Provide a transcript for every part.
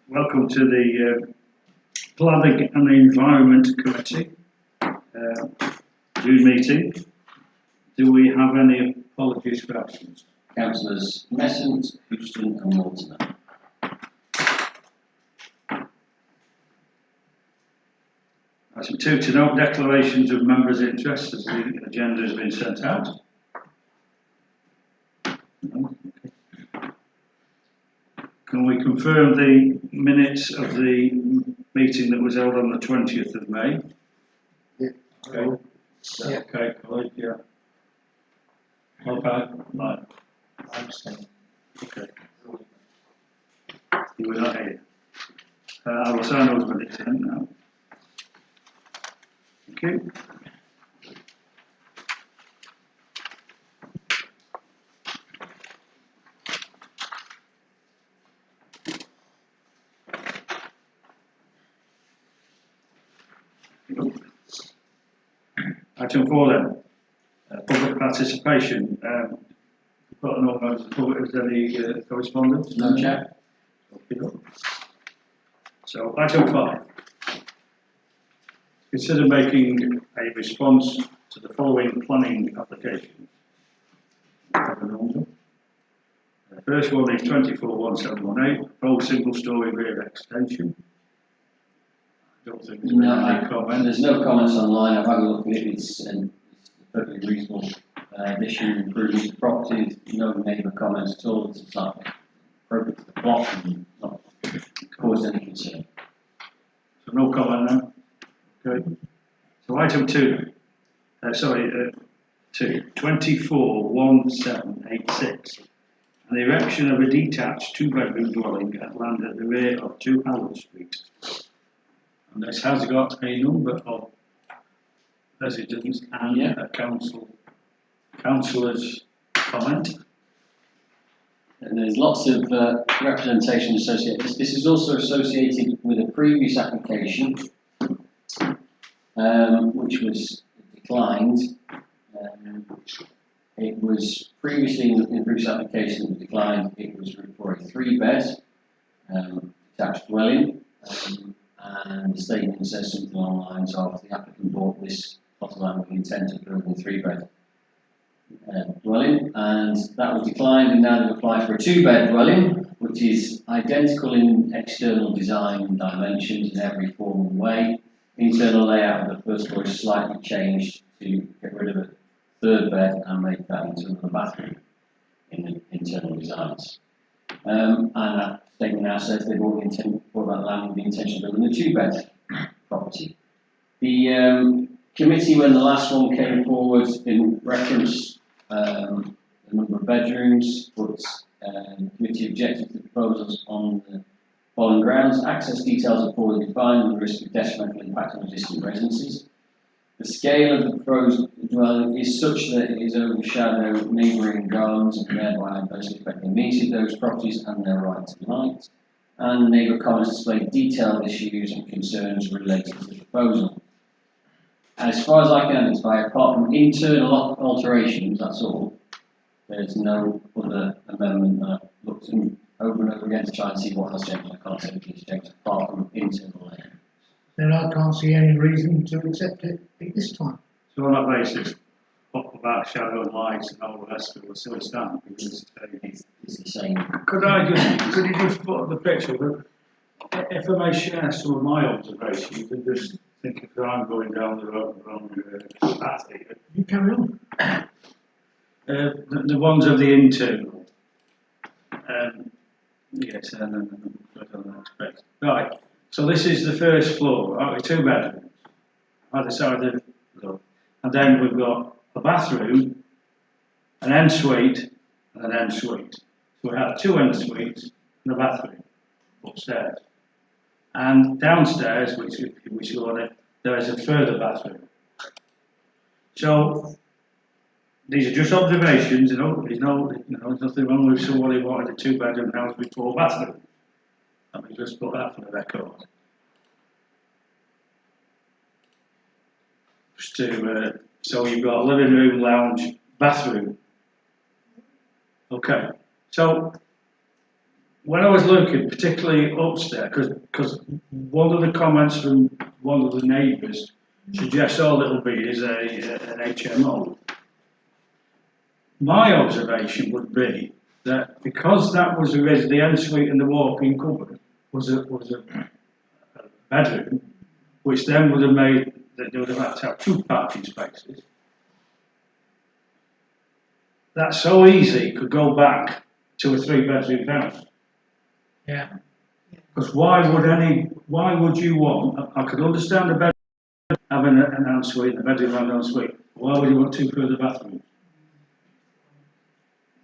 Welcome to the Planning and Environment Committee June meeting. Do we have any apologies for absence? Councillors Messent, Houston and Mortimer. Item 2, to note declarations of members' interests as the agenda has been sent out. No? Okay. Can we confirm the minutes of the meeting that was held on the 20th of May? Yeah. Okay. Yeah. Okay, colleague, yeah. Okay, right. Okay. You were not here. I will sign those minutes in now. Okay. Item 4 then, public participation. We've got an organised public, is there any correspondence? No, Chair. Okay. So item 5. Consider making a response to the following planning applications. The first one is 241718, proposed single-storey rear extension. I don't think there's any comment. There's no comments online. I've had a look at it. It's a perfectly reasonable addition, improvement to the property. No neighbour comments at all. It's like appropriate to the plot and not caused any concern. So no comment now. Okay. So item 2. 241786. An erection of a detached 2-bedroom dwelling at land at the rear of 2 Howard Street. And this has got a number of residents and a councillor's comment. And there's lots of representation associated. This is also associated with a previous application, which was declined. It was previously in the previous application that was declined. It was for a 3-bed detached dwelling, and the statement says something along the lines of the applicant bought this plot of land with the intent of building a 3-bed dwelling, and that was declined, and now they've applied for a 2-bed dwelling, which is identical in external design dimensions in every form and way. The internal layout of the first floor is slightly changed to get rid of a 3rd bed and make that into another bathroom in the internal designs. And that statement now says they bought that land with the intention of building a 2-bed property. The committee, when the last one came forward, didn't reference the number of bedrooms, but the committee objected to the proposals on the following grounds. Access details are poorly defined and the risk of detrimental impact on existing residences. The scale of the proposed dwelling is such that it is overshadow neighbouring gardens and thereby adversely affect the amenity of those properties and their right to light. And neighbour comments display detailed issues and concerns related to the proposal. As far as I can identify, apart from internal alterations, that's all. There's no other amendment that I've looked over and over again to try and see what has changed. I can't say anything has changed apart from internal layout. Then I can't see any reason to accept it at this time. So on that basis, what about shadow and lights and all the rest of it will still stand? Because It's the same. could you just put up the picture? But if I may share some of my observations and just think if I'm going down the wrong path here. You carry on. The ones of the internal. Yes, and then I don't expect. Right. So this is the first floor, 2 bedrooms, either side of the door. And then we've got a bathroom, an ensuite, and an ensuite. So we have 2 ensuites and a bathroom upstairs. And downstairs, which we saw on it, there is a further bathroom. So these are just observations, there's nothing wrong with somebody who wanted a 2-bedroom house with 4 bathrooms. Let me just put that for the record. So you've got a living room, lounge, bathroom. Okay, so when I was looking, particularly upstairs, because one of the comments from one of the neighbours suggests all it'll be is an HMO. My observation would be that because that was the ensuite and the walk-in cupboard was a bedroom, which then would have made that they would have had to have 2 parking spaces. That so easy could go back to a 3-bedroom house. Yeah. Because why would you want, I could understand a bed having an ensuite, a bedroom and an ensuite. Why would you want 2 further bathrooms?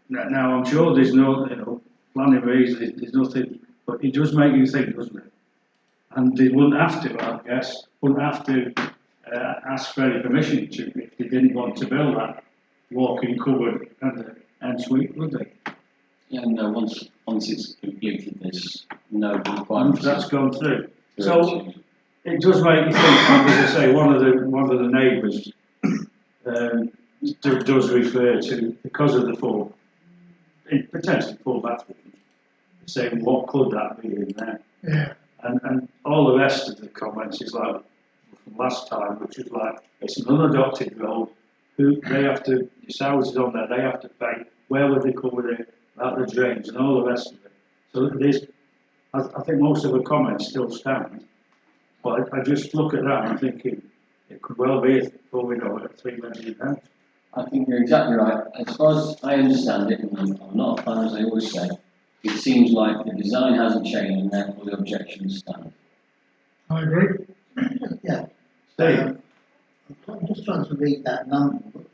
Now I'm sure there's no, planning reasons, there's nothing, but it does make you think, doesn't it? And they wouldn't have to, I guess, wouldn't have to ask for any permission to, if they didn't want to build that walk-in cupboard and ensuite, would they? Yeah, no, once it's completed, there's no requirement. Once that's gone through. So it does make you think, as I say, one of the neighbours does refer to, because of the 4, potentially 4 bathrooms, saying what could that be in there? Yeah. And all the rest of the comments is like from last time, which was like, it's an unadopted road, they have to, this house is on there, they have to pay, where would they cover it, about the drains and all the rest of it. So there's, I think most of the comments still stand, but I just look at that and I'm thinking, it could well be, before we know it, a 3-bedroom house. I think you're exactly right. As far as I understand it, and I'm not a fan, as I always say, it seems like the design hasn't changed and therefore the objections stand. I agree. Yeah. Steve? I'm just trying to read that number.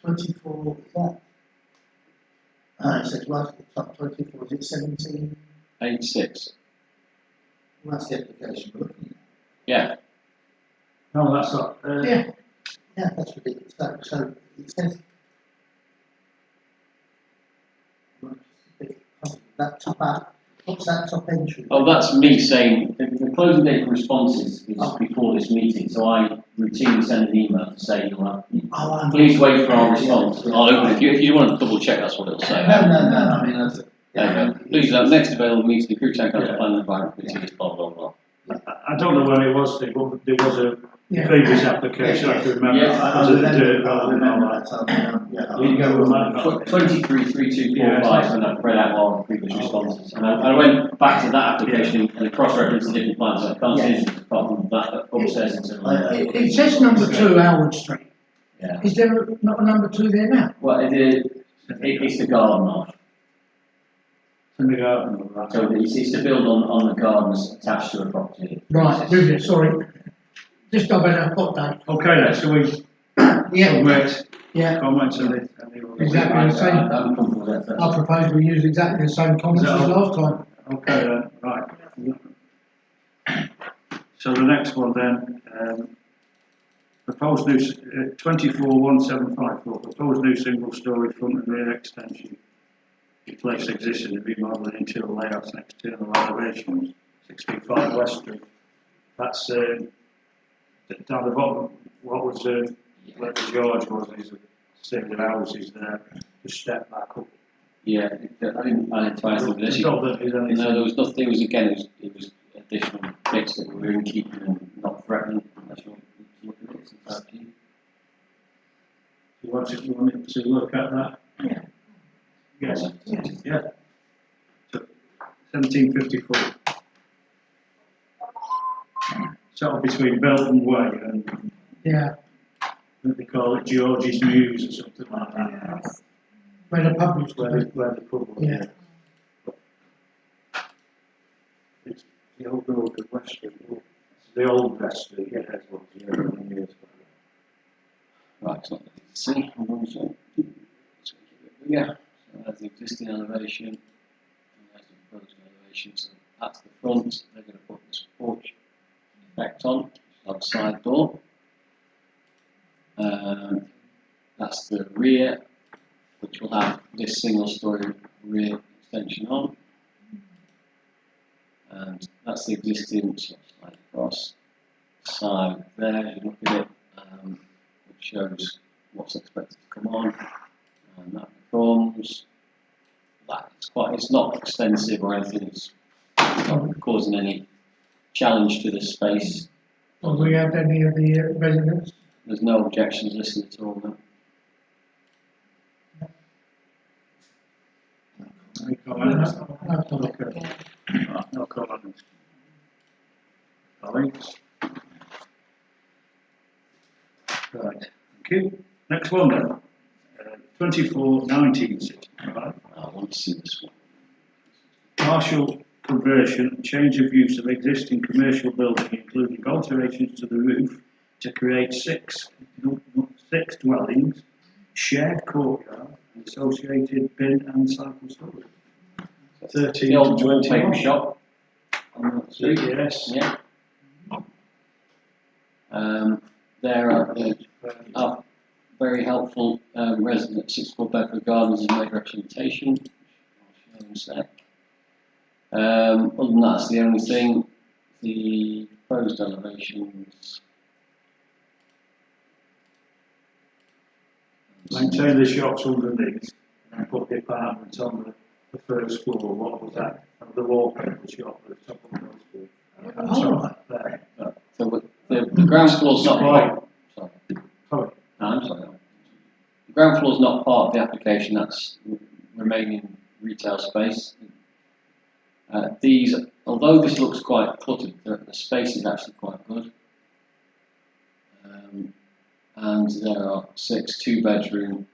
24, is that? It says right at the top 24, is it 17? 86. Well, that's the application we're looking at. Yeah. No, that's not. Yeah, that's ridiculous. So it says that top, what's that top entry? Oh, that's me saying the closing date for responses is before this meeting, so I routinely send an email to say please wait for our response. I'll open it. If you want to double check, that's what it'll say. No. I mean, that's There you go. Please, next available meeting, the Crewe Town Council Planning and Environment Committee, blah, blah, blah. I don't know when it was, Steve, but there was a previous application, I can remember. Yeah, I remember that. You go with that. 233245, and I've read out all the previous responses. And I went back to that application and cross-referenced the different plans, so I can't see anything apart from that upstairs into It says number 2 Howard Street. Yeah. Is there not a number 2 there now? Well, it's the garden off. In the garden, right. So it's to build on the gardens attached to a property. Right, moved it, sorry. Just I've had a hot day. Okay then, so we Yeah, submit yeah. comments on it. Exactly the same. I'm comfortable with that. I propose we use exactly the same comments as last time. Okay then, right. So the next one then, proposed new, 241754, proposed new single-storey front and rear extension. Replace existing and remodel interior layouts and external elevations. 65 West Street. That's down the bottom. What was where George was? Is a series of houses there. Just step back up. Yeah, I didn't advise them this. Stop that, is anything. No, there was nothing. It was additional bits that we were in keeping and not threatening. Unless you want to look at it, it's up to you. You want to look at that? Yeah. Yes. Yeah. So, 1754. Sort of between Belton Way and Yeah, they call it George's Mews or something like that. where the pub used to Where be. the pub was. Yeah. It's the old road of West Street. It's the old West Street, yeah, that's what it is. Years ago. Right, so let's see. Yeah, so that's the existing elevation, and that's the proposed elevation. So that's the front. They're going to put this porch effect on, like side door. That's the rear, which will have this single-story rear extension on, and that's the existing slide across side there. You look at it, which shows what's expected to come on, and that becomes that. it's not extensive or anything that's not causing any challenge to the space. Have we had any of the residents? There's no objections listed at all, no. Any comments? Okay. No comments. Colleagues? Right, thank you. Next one then. 24/1965. I want to see this one. Partial conversion and change of use of existing commercial building, including alterations to the roof to create six dwellings, shared courtyard, and associated bin and cycle storage. 13 The old to wallpaper 21. shop on the street. Yes. Yeah. There are very helpful residents at Sixport Bedford Gardens and made representation. I'll show you in a sec. Other than that, that's the only thing. The proposed elevations. Maintain the shops underneath and put the apartments on the first floor. What was that? The wallpaper shop at the top of the first floor. Oh, There. So the ground floor's not part. Sorry. Sorry. No, I'm sorry. The ground floor's not part of the application. That's remaining retail space. These, although this looks quite cluttered, the space is actually quite good. And there are 6 two-bedroom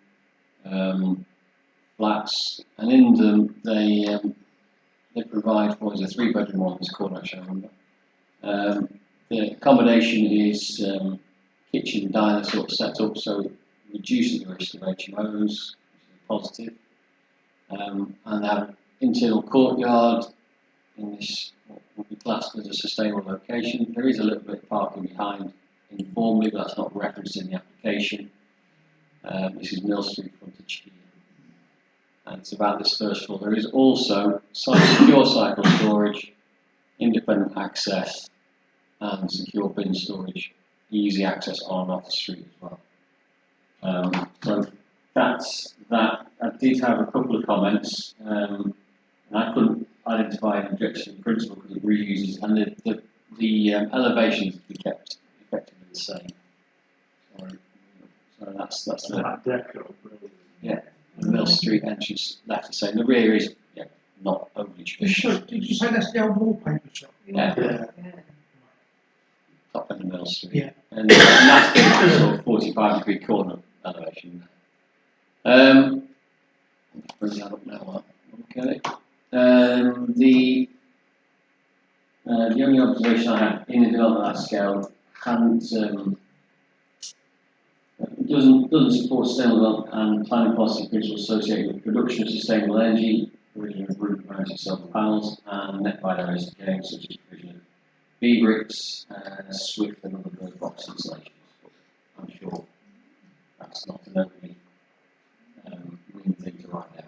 flats, and in them they provide what is a 3-bedroom one. It's called, actually, I remember. The accommodation is kitchen diner sort of set up, so it reduces the risk of HMOs, which is positive. And they have an internal courtyard in this what would be classed as a sustainable location. There is a little bit of parking behind informally, but that's not referenced in the application. This is Mill Street frontage here. And it's about this first floor. There is also secure cycle storage, independent access, and secure bin storage, easy access on and off the street as well. So that's that. I did have a couple of comments, and I couldn't identify an objection in principle because it reuses, and the elevations have been kept effectively the same. So that's the That deco. yeah. The Mill Street entrance left the same. The rear is not overly traditional. Did you say that's the old wallpaper shop? Yeah. Top end of Mill Street. Yeah. And that's the sort of 45-degree corner elevation. Bring that up now. Okay. The only observation I had in the development at that scale doesn't support sustainable development and planning policy principles associated with production of sustainable energy, provision of roof mounted solar panels, and net by areas of gain, such as provision of B-bricks, SWIFT and other bird box installations. I'm sure that's not an overly green thing to write down.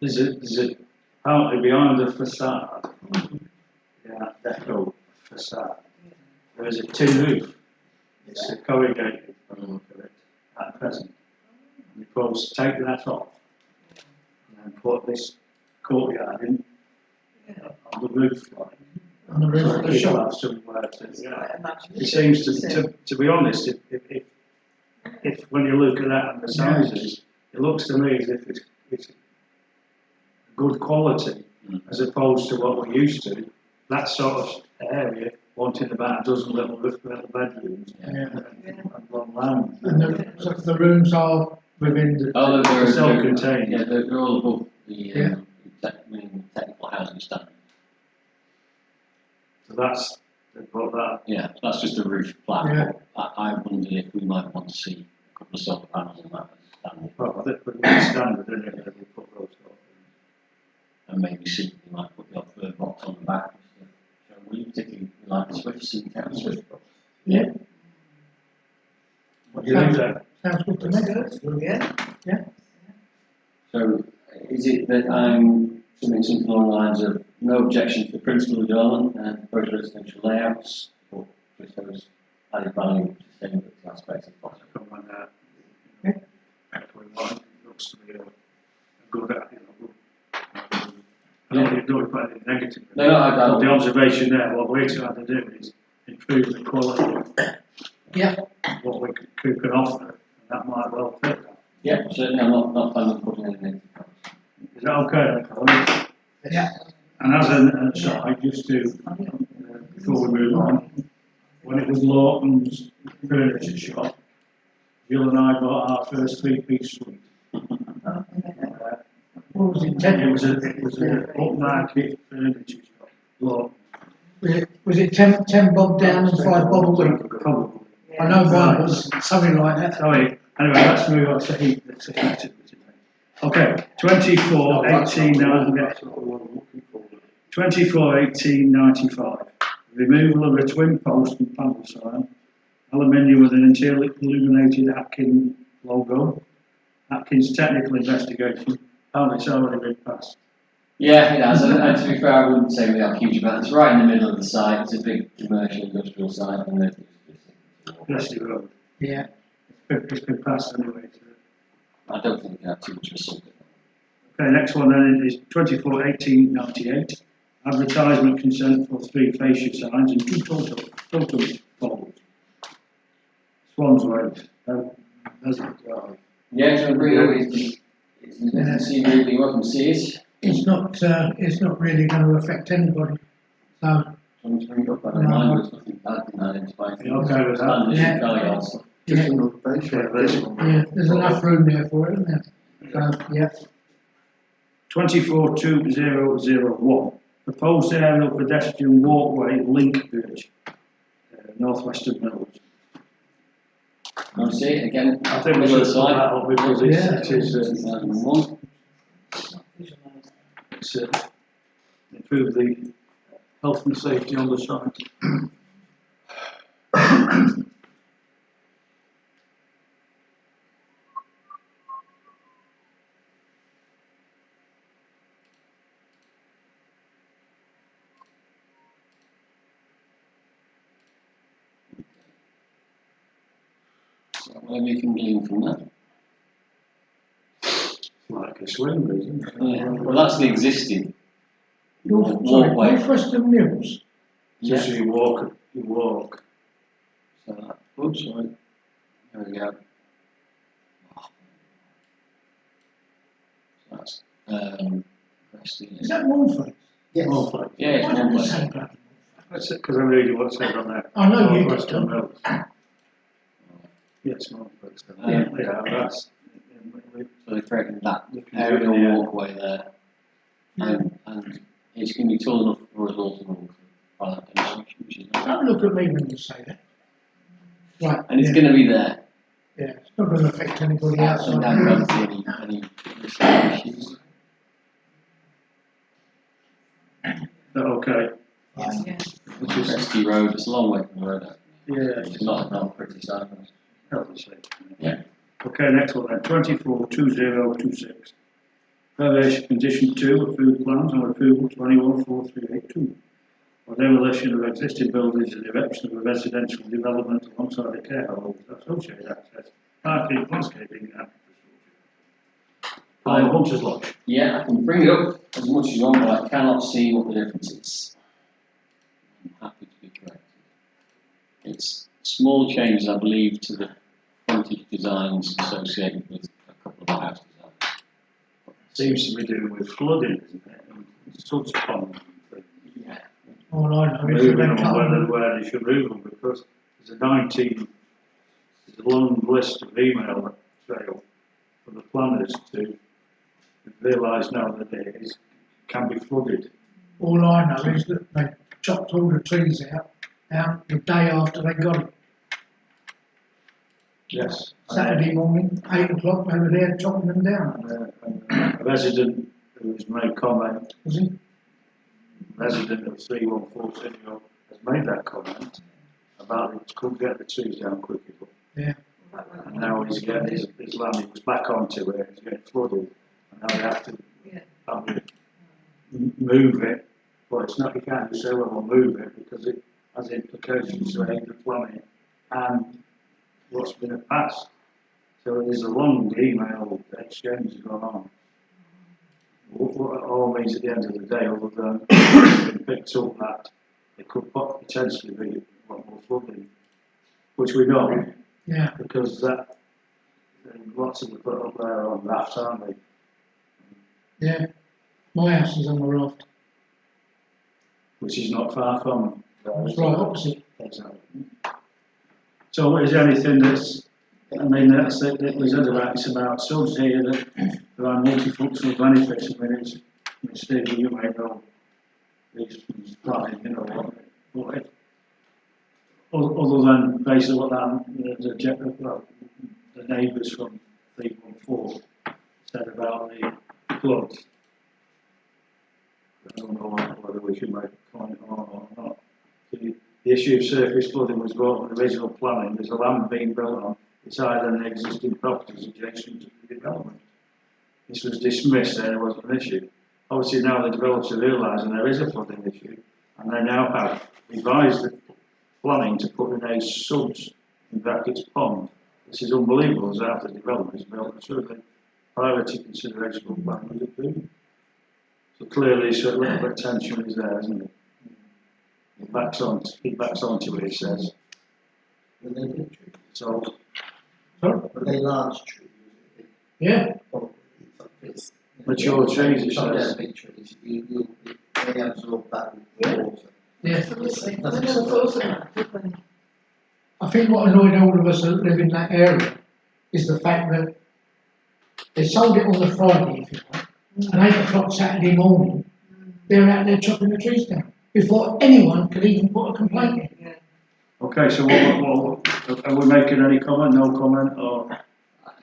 Is it partly behind the facade? Yeah, deco facade. There is a tin roof. It's corrugated from the look of it at present. And you propose to take that off and put this courtyard in on the roof line. On the roof So of the people shop? have somewhere to, it seems to be honest, if when you look at that and the sizes, it looks to me as if it's good quality as opposed to what we're used to. That sort of area, wanting about a dozen little bedrooms and one lounge. And the rooms are within the... Oh, they're self-contained. Yeah, they're all above the Yeah. technical housing standard. So that's, they put that. Yeah, that's just a roof flat. Yeah. I wondered if we might want to see a couple of solar panels on that standard, Well, I think we're standard, isn't it, that we put those sort of things. and maybe see if we might put the odd bird box on the back. So we particularly like the Swifts in town. Swift box. Yeah. What do you think there? Sounds good to me. yeah. So is it that I'm submitting something along the lines of no objection to the principle of development and proposed residential layouts, or just those added value sustainability aspects of possible? Come on, actually, one looks to be a good, I don't know if anything negative. No, I But don't. the observation there, what we're trying to do is improve the quality Yeah. of what we can offer, and that might well fit that. Yeah, certainly I'm not planning on putting any negative comments. Is that okay, Colin? Yeah. And as an aside, just to, before we move on, when it was Lawton's furniture shop, Jill and I bought our first three-piece suite. What was it, It 10, was a upmarket furniture shop, Lawton. was it 10 bob down and 5 bob a week? Probably. I know mine was something like that. Sorry, anyway, let's move on to heat. Okay, 24/18/95. Removal of a twin post and panel sign, aluminium with an internally illuminated Atkins logo. Atkins technical investigation. Oh, it's already been passed. Yeah, it has, and to be fair, I wouldn't say we have a huge amount. It's right in the middle of the site. It's a big commercial industrial site, and there's Leslie Road. Yeah. It's been passed anyway. So. I don't think we can have too much of a subject. Okay, next one then is 24/18/98. Advertisement consent for 3 fascia signs and 2 totem poles. Swans Way, there's it. Yeah, so agree. It's an emergency route. You welcome to see it. It's not really going to affect anybody. So, Someone's bring up, I don't mind, there's nothing bad in identifying. You okay with that? Yeah. Car stuff. yeah, Yeah, there's enough room there for it, isn't there? So, yeah. 24/2001. Proposed aerial pedestrian walkway link bridge, northwestern Mills. Want to see it again? I think we should put that up because it is 2001. it's, improve the health and safety on the site. Whatever you can glean from that. Like a swing, isn't it? Yeah. Well, that's the existing Walkway. walkway. Northwestern Mills. Just so you walk. So that, oops, sorry. There we go. So that's Preston. Is that Moorfleet? Yes. Walkway. Yeah, it's Why one don't you place. say that? That's it, because I'm reading what's said on there. I know you Northwestern did. Mills. Yes, Northwestern. Yeah. Yeah, that's. So they're creating that aerial Yeah. walkway there. And it's going to be tall enough for us all to move. Which is nice. Don't look at me when you say that. Right. And it's yeah, going to be there. yeah, it's not going to affect anybody So I outside. don't see any issues. Is that okay? Which is Rescue Road, it's a long way from the road. Yeah. It's not a pretty side. Health and safety. Yeah. Okay, next one then, 24/2026. Variation condition 2, approved plans on approval 21/4382. For demolition of existing buildings and erection of a residential development alongside a care home, associated access, parking, landscaping and infrastructure. Hunter's Lodge. Yeah, I can bring it up as much as you want, but I cannot see what the difference is. I'm happy to be corrected. It's small changes, I believe, to the frontage designs associated with a couple of the house designs. Seems to be doing with flooding, isn't it? And such pond. Yeah. All I know is that Moving they on cut where they should move them because there's a long list of email trail for the planners to realise now that it can be flooded. all I know is that they chopped all the trees out the day after they got it. Yes. Saturday morning, 8 o'clock, they were there chopping them down. A resident who has made comment, Was it? resident of 314 City Hall, has made that comment about it couldn't get the trees down quick enough. Yeah. And now he's getting his land, he was back onto it, it's getting flooded, and now they have to move it. Well, it's not, you can't just say, well, we'll move it because it has implications to the planning and what's been passed. So there's a long email exchange going on. what it all means at the end of the day, other than it picks up that it could potentially be a lot more flooding, which we know, Yeah, because that, lots of the put up there on rafts, aren't they? yeah. My house is on the raft. Which is not far from. It's right opposite. Exactly. So is there anything that's, I mean, that's it, it was it's about subs here that there are multifunctional benefits. I mean, Steve, you may know these planning, you know, what other than basically what the neighbours from 314 said about the floods. I don't know whether we should make a comment on or not. The issue of surface flooding was brought from the original planning. There's a land being built on beside an existing properties adjacent to the development. This was dismissed, there wasn't an issue. Obviously now the developers are realising there is a flooding issue, and they now have revised the planning to put in a subs, in brackets, pond. This is unbelievable as after development is built, and certainly priority consideration of plan was approved. So clearly, so a little bit of tension is there, isn't it? He backs onto it, he says. Were they big trees? So, Were they large trees? Yeah, Or it's, mature trees, it some of says. them big trees, they absorb that with water. yeah. Absolutely. I never thought of that, did they? I think what annoyed all of us that live in that area is the fact that they sold it on the Friday, if you like, and 8 o'clock Saturday morning, they're out there chopping the trees down before anyone could even put a complaint in. Yeah. Okay, so what are we making any comment, no comment, or?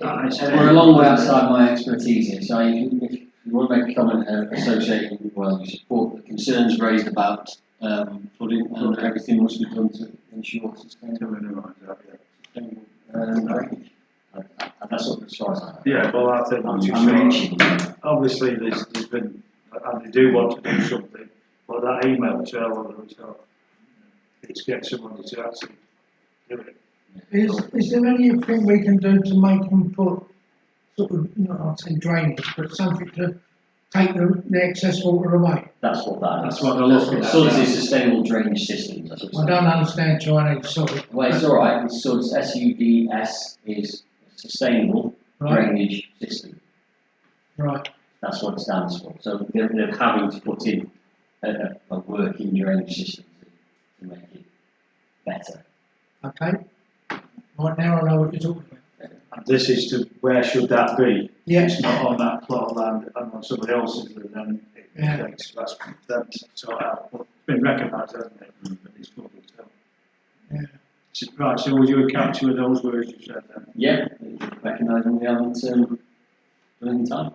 We're a long way outside my expertise here, so if you want to make a comment associated with, well, you support the concerns raised about flooding and everything must be done to ensure sustainable drainage. That's what, as far as I know. Yeah, well, I think once you I'm start, reaching. obviously there's been, and they do want to do something, but that email trail, so it's get somebody to actually do it. Is there anything we can do to make them put sort of, not I'd say drainage, but something to take the excess water away? That's what that is. That's what they're looking at. SUDS is sustainable drainage systems. That's what it's I don't understand Chinese, sorry. Well, it's all right. It's SUDS, SUDS is sustainable Right, drainage system. right, That's what it stands for. So they're having to put in a working drainage system to make it better. okay. Right now I know what you're talking about. And this is to, where should that be? Yeah, It's not on that plot of land and on somebody else's, and then it Yeah. takes, that's, sort out. But it's been recognised, hasn't it? But it's public, so. yeah. Right, so would you capture those words you said then? Yeah, recognising we haven't done in time.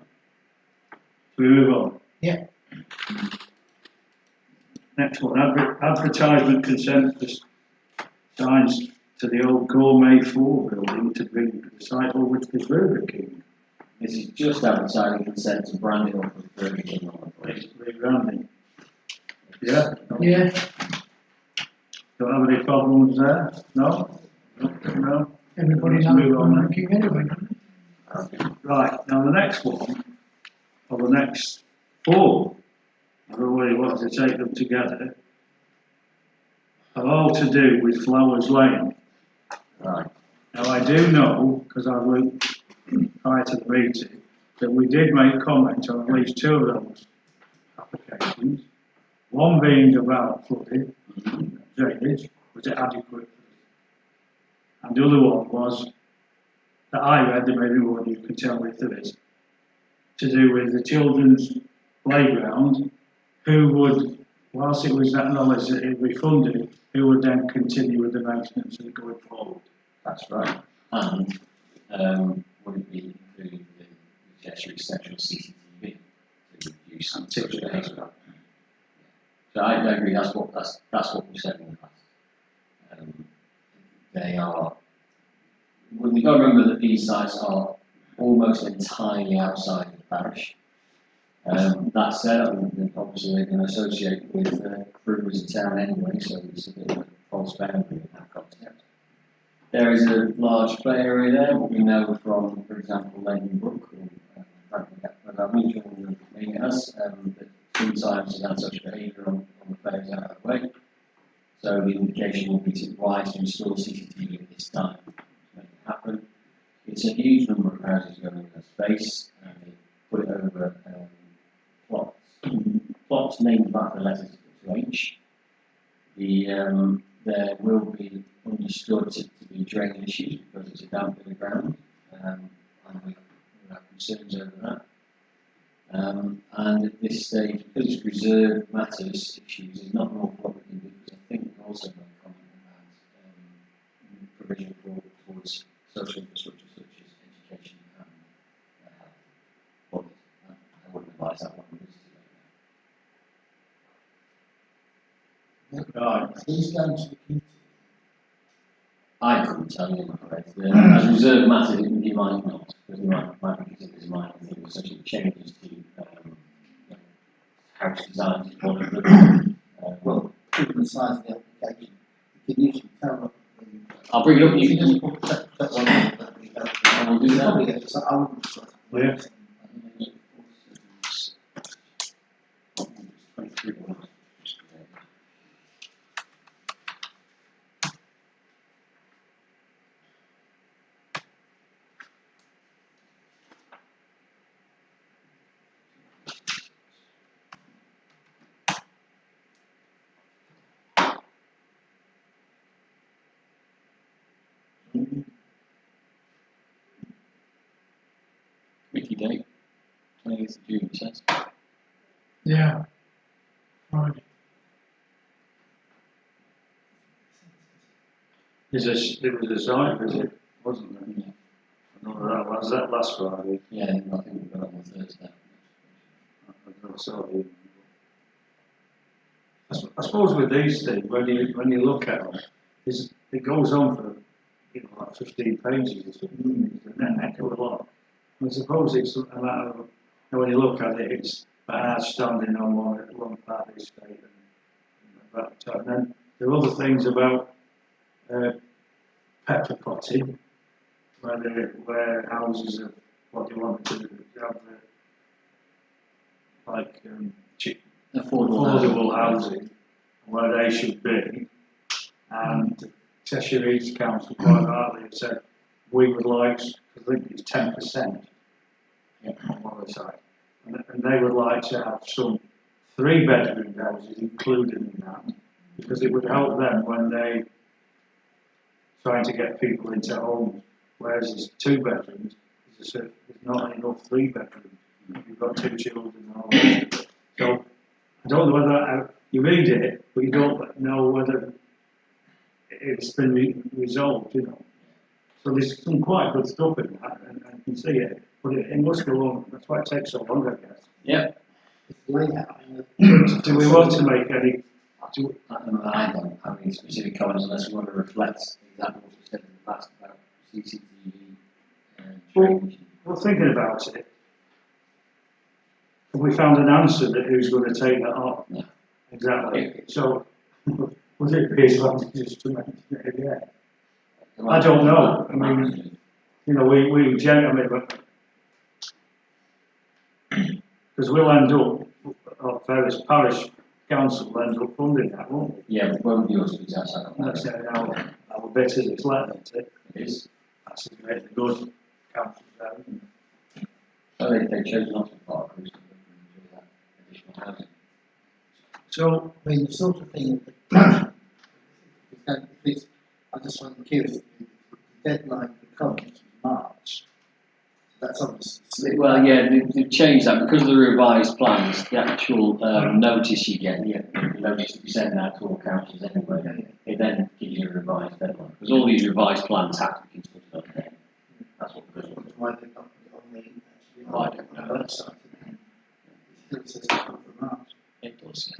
We move on. Yeah. Next one, advertisement consent for signs to the old Gourmet 4 building to bring the site over to the Burger King. This is just advertising consent to brand it up with Burger King on the place. It's rebranding. Yeah? Yeah, Don't have any problems there? No? No? everybody Let's knows move on Burger then. King anyway. Right, now the next one, or the next 4, I really wanted to take them together, are all to do with Flowers Lane. Right. Now I do know, because I looked prior to the meeting, that we did make comment on at least 2 of those applications. One being about flooding, drainage, was it adequate? And the other one was, that I read, there may be one you can tell me if there is, to do with the children's playground, who would, whilst it was acknowledged that it would be funded, who would then continue with the maintenance of it going forward. That's right. And would it be including the accessory central CCTV to reduce And such ticket behaviour? So I agree. That's what we said in the past. They are. Well, you've got to remember that these sites are almost entirely outside of the parish. That said, obviously they're going to associate with Crewe as a town anyway, so it's a bit of a false boundary in that context. There is a large play area there, what we know from, for example, Leighton Brook, or about mutual meaningless, but sometimes it's antisocial behaviour on the players out of the way. So the indication will be wise to install CCTV at this time to make it happen. It's a huge number of houses going in that space, and they put it over plots named after the letters to H. There will be understood to be drainage issues because it's a damp bit of ground, and we have concerns over that. And at this stage, because it's reserved matters issues, there's not more what we can do, because I think we also made a comment about provision towards social infrastructure such as education and health. But I wouldn't advise that one because Right. Are these going to the community? I couldn't tell you, I'm afraid. As reserved matters, he might not, because he might be considered his mind, and there were such changes to house designs, one of them. Well, given the size of the application, you can usually tell them. I'll bring it up. You You can can just put that one on, that'd be helpful. I will do You that. probably get to, I wouldn't sort of. Yeah. 23. Committee date, 20th of June, it says. Yeah. Friday. There was a site visit, wasn't there? Yeah. No, that was that last Friday. Yeah, I think we've got it on Thursday. I saw the- I suppose with these things, when you look at them, it goes on for like 15 pages or something. It's a heck of a lot. And I suppose it's a matter of, when you look at it, it's about standing on one part of the estate and then there are other things about pepper potting, where houses are what they want to do. They have like affordable housing where they should be, and Cheshire East Council quite rightly have said we would like, I think it's 10% on one side, and they would like to have some 3-bedroom houses included in that, because it would help them when they trying to get people into homes, whereas there's 2 bedrooms, there's not enough 3 bedrooms. You've got 2 children and all that. So I don't know whether you read it, but you don't know whether it's been resolved, So there's some quite good stuff in that, and you can see it, but it must go on. That's why it takes so long, I guess. Yeah. It's layout. And Do we want to make any? I don't have any specific comments unless we want to reflect exactly what we said in the past about CCTV and drainage. Well, thinking about it, have we found an answer that who's going to take that on? No. Exactly. So, would it be advantageous to mention it again? I don't know. I mean, we generally, because we'll end up, or various parish council will end up funding that, won't we? Yeah, but won't be yours because that's how Let's say our bit is it's let, isn't it? it is. That's a great good council there, isn't it? So they chose not to park because they do that additional housing. So, I mean, the sort of thing that I just find curious, the deadline for comments was March. That's obviously. Well, yeah, they've changed that because of the revised plans. The actual notice you get, the notice to be sent out to all councils anyway, it then gives you a revised deadline. Because all these revised plans have to be consulted on there. That's what the Why they not put it on I don't know. the website? It still says it's from March. it does.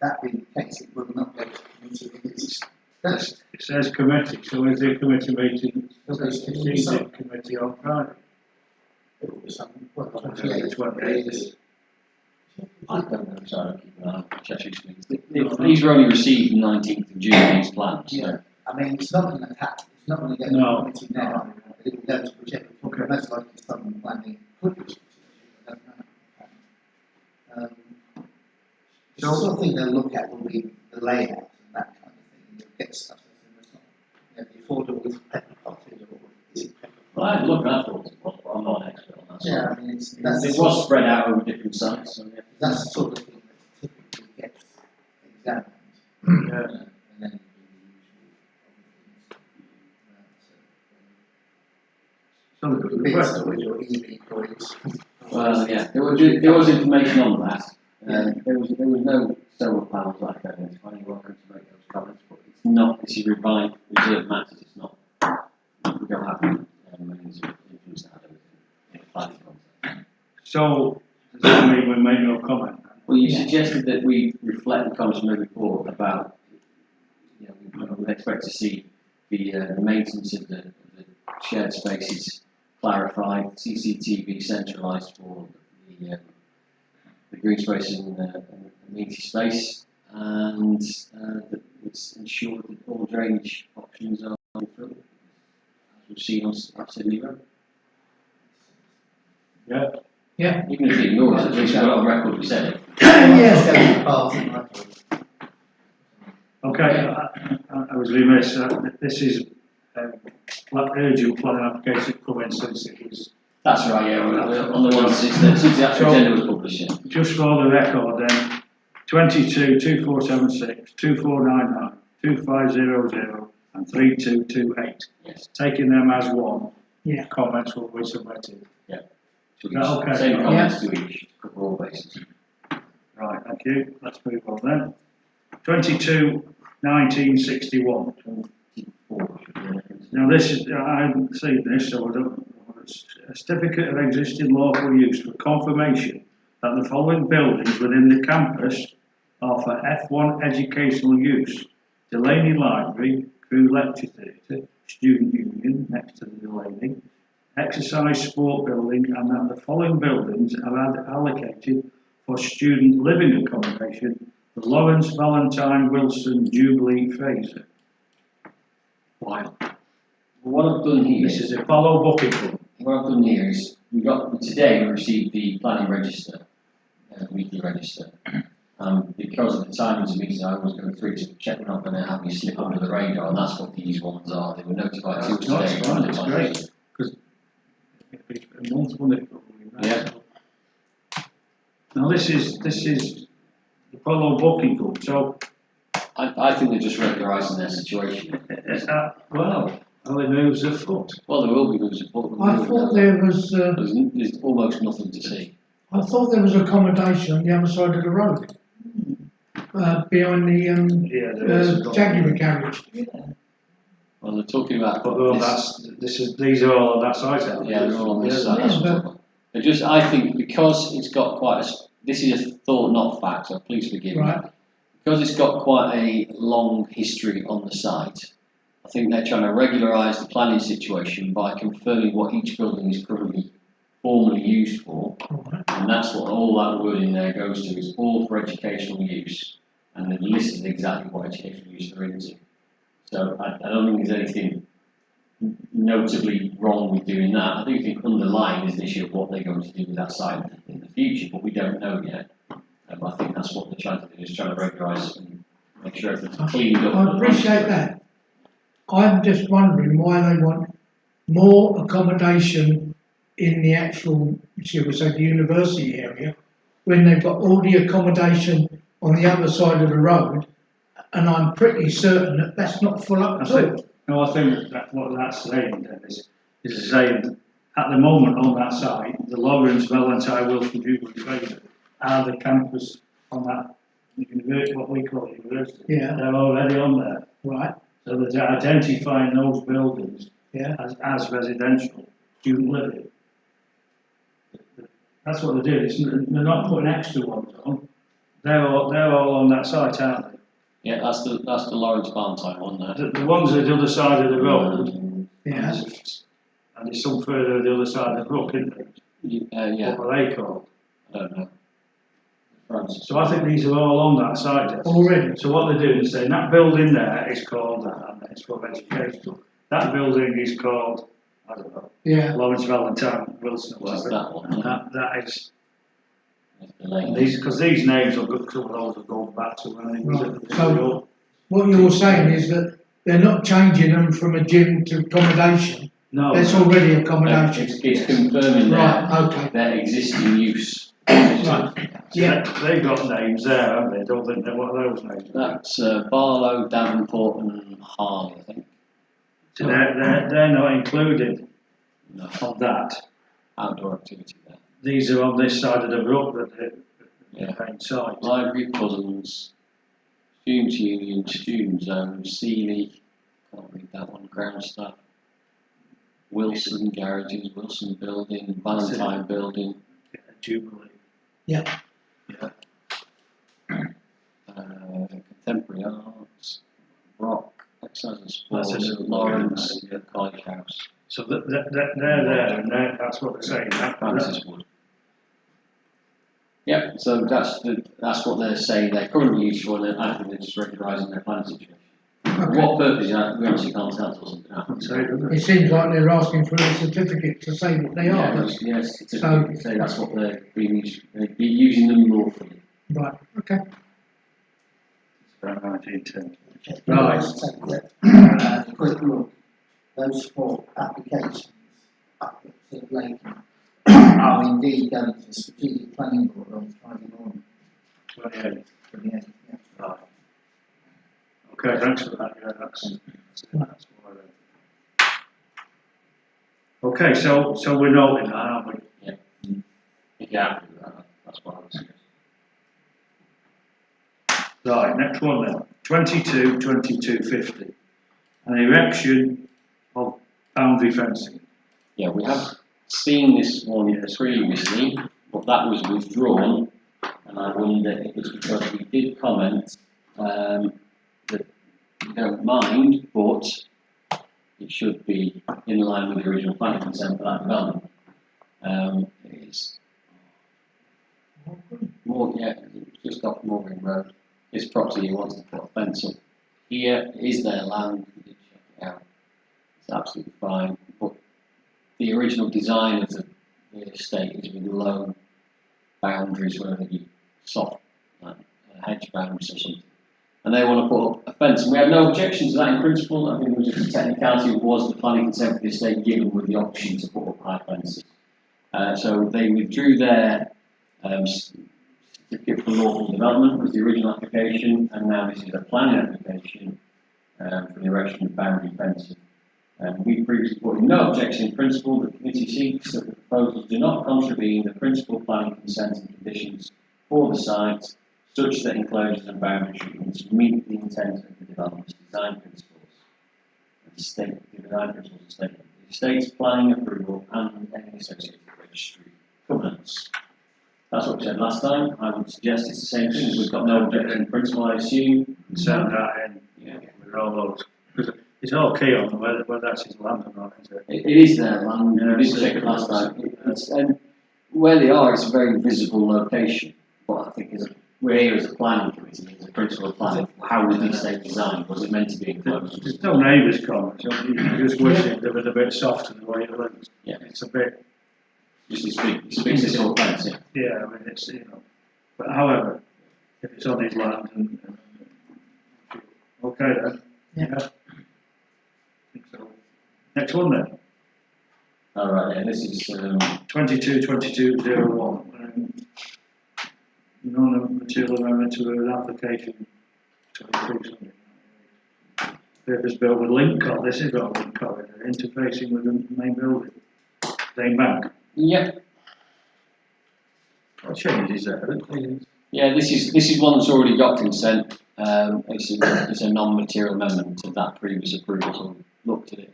That being the case, it will not go to the committee. it says committee, so is the committee meeting, Okay, is so it's the committee on Friday? It will be something, well, Yeah, it's what it is. I don't know, sorry, I'll keep an eye on Cheshire Street. These were only received 19th of June, these plans. Yeah, I mean, it's not going to happen, it's not going to go to No. the committee now, it will go to whichever, Okay. most likely someone planning could be. The sort of thing they'll look at will be the layout and that kind of thing, and you'll get stuff that's not, the affordable pepper potted, or is it pepper Well, I look at it, but I'm not an expert on that. Yeah, I mean, It was spread out over different sites, so yeah. that's the sort of thing that typically gets examined. Yeah. And then the So the usual bits question with your EV coins. Well, yeah, there was information on that. There was no solar panels like identified. You're welcome to make those comments, but it's not. This is reserved matters. It's not. We don't have means of influence that in planning context. So, does that mean we make no comment? Well, you suggested that we reflect the comments from the report about, we would expect to see the maintenance of the shared spaces clarified, CCTV centralised for the green space and the amenity space, and that it's ensured that all drainage options are fulfilled, as we've seen on Sydney Road. Yeah. Yeah. Even if you ignore it, at least we've got on record we said it. Yes. Okay, I was remiss. This is urgent planning application coming since it was. That's right, yeah, on the ones since the actual agenda was published. Yeah. Just for the record, then 22 2476 2499 2500 and 3228. Yes. Taking them as one. Yeah. Comments will be submitted. So Okay. same comments to each, cover all bases. Right, thank you. Let's move on then. 22 1961. Now this is, I haven't seen this, so I don't. A certificate of existing lawful use for confirmation that the following buildings within the campus are for F1 educational use: Delaney Library, Crew Lecture Theatre, Student Union next to the Delaney, Exercise Sport Building, and that the following buildings are allocated for student living accommodation: the Lawrence Valentine Wilson Jubilee Fraser. Wow. What I've done here This is Apollo Booking Club. What I've done here is today we received the planning register, weekly register. Because of the timings of meetings, I was going through to check we're not going to have you slip under the radar, and that's what these ones are. They were notified to us today. That's fine, it's great. Because it's a month, wouldn't it? Probably, right? Yeah. Now this is the Apollo Booking Club. So I think they're just regularising their situation. well, only moves afoot. Well, there will be moves of I thought there was, there's almost nothing to see. I thought there was accommodation on the other side of the road. Behind the Yeah, there is. Jaguar garage. Well, they're talking about Although these are all on that site. Yeah, they're all on this side. Yeah, That's what I'm talking about. I think because it's got quite this is a thought, not fact, so please forgive me. Right. Because it's got quite a long history on the site, I think they're trying to regularise the planning situation by confirming what each building is currently formally used for, and that's what all that word in there goes to, is all for educational use, and they've listed exactly what educational use they're into. So I don't think there's anything notably wrong with doing that. I do think underlying is the issue of what they're going to do with that site in the future, but we don't know yet. I think that's what they're trying to do, is trying to regularise and make sure everything's cleaned up. I appreciate that. I'm just wondering why they want more accommodation in the actual, shall we say, the university area, when they've got all the accommodation on the other side of the road, and I'm pretty certain that that's not full up at all. No, I think that what that's saying then is saying at the moment on that site, the Lawrence Valentine Wilson Jubilee Fraser are the campus on that university, what we call university. Yeah. They're already on there. Right. So they're identifying those buildings Yeah. as residential student living. That's what they're doing. They're not putting extra ones on. They're all on that site, aren't they? Yeah, that's the Lawrence Valentine one there. The ones at the other side of the road. Yeah. And there's some further at the other side of the brook, isn't there? Yeah, What are they called? I don't know. France. So I think these are all on that site. Already. So what they're doing is saying that building there is called that, and it's for educational. That building is called, I don't know, Yeah. Lawrence Valentine Wilson. Well, that's that one. And that is These, because these names will go, some of those will go back to when it was at the So- school. What you're saying is that they're not changing them from a gym to accommodation, No, that's already accommodation. It's confirming Right, okay, their existing use. right, yeah, they've got names there, haven't they? Don't think they what are those names? That's Barlow, Davenport and Harley, I think. So they're not included No, on that. outdoor activity there. These are on this side of the brook that the Yeah. main site. Library, Cousins, Students' Union, Student Zone, Sealy, can't read that one, Ground Staff, Wilson Garages, Wilson Building, Valentine Building, Jubilee. Contemporary Arts, Rock, Exercise and That's Sports, a- Lawrence, yeah. College House, So they're there, and that's what they're saying. Francis Wood. Yeah, so that's what they're saying they're currently useful and I think they're just recognising their planning situation. okay. What purpose, we honestly can't tell to something happens. It seems like they're asking for a certificate to say what they are, but- Yes, it's So- say that's what they're being used, they're using them lawfully. right, okay. It's around 1910. Okay, Right. let's take a quick look. Those 4 applications up at Lake are indeed going to the strategic planning board on Friday morning, 28. 28th, yeah. Right. Okay, thanks for that. Yeah, that's why then. Okay, so we're noting that, aren't we? Yeah, that's what I was saying. Right, next one then. 22/22/50. An erection of boundary fencing. Yeah, we have seen this one previously, but that was withdrawn, and I wonder if it's because we did comment that we don't mind, but it should be in line with the original planning consent for that development. It's more, yeah, just off Morgan Road. This property he wants to put a fence up. Here is their land, we did check it out. It's absolutely fine, but the original design of the estate is with low boundaries, whether they be soft, like hedge boundaries or something. And they want to put up a fence, and we had no objection to that in principle. I think it was just a technicality, was the planning consent for the estate given with the option to put up high fences. So they withdrew their certificate for lawful development was the original application, and now this is a planning application for the erection of boundary fencing. We previously put in no objection in principle. The committee seeks that the proposals do not contravene the principal planning consent and conditions for the site, such that enclosures and boundary treatments meet the intent of the development's design principles. The design principles state the estate's planning approval and any associated registry covenants. That's what we said last time. I would suggest it's the same thing. We've got no objection in principle, I assume. Send that in. Yeah. With all those. Because it's all key on whether that's his land or not, is it? It is there, and Yeah, we did so- check it last time. And where they are, it's a very visible location. But I think we're here as a planning committee, as a principal planning. How was the estate designed? Was it meant to be enclosed? There's no neighbours comment, so you just wish it was a bit softer the way it looks. Yeah. It's a bit, Just it speaks to sort of fence, yeah. yeah, I mean, it's, but however, if it's on his land okay then. Yeah. I think so. Next one then. All right, yeah, this is 22/22/01. Non-material amendment to an application to increase purpose built with link corridor. This has got a link corridor interfacing with the main building. Main bank. Yep. What changes there? Yeah, this is one that's already got consent. It's a non-material amendment to that previous approval. So we looked at it.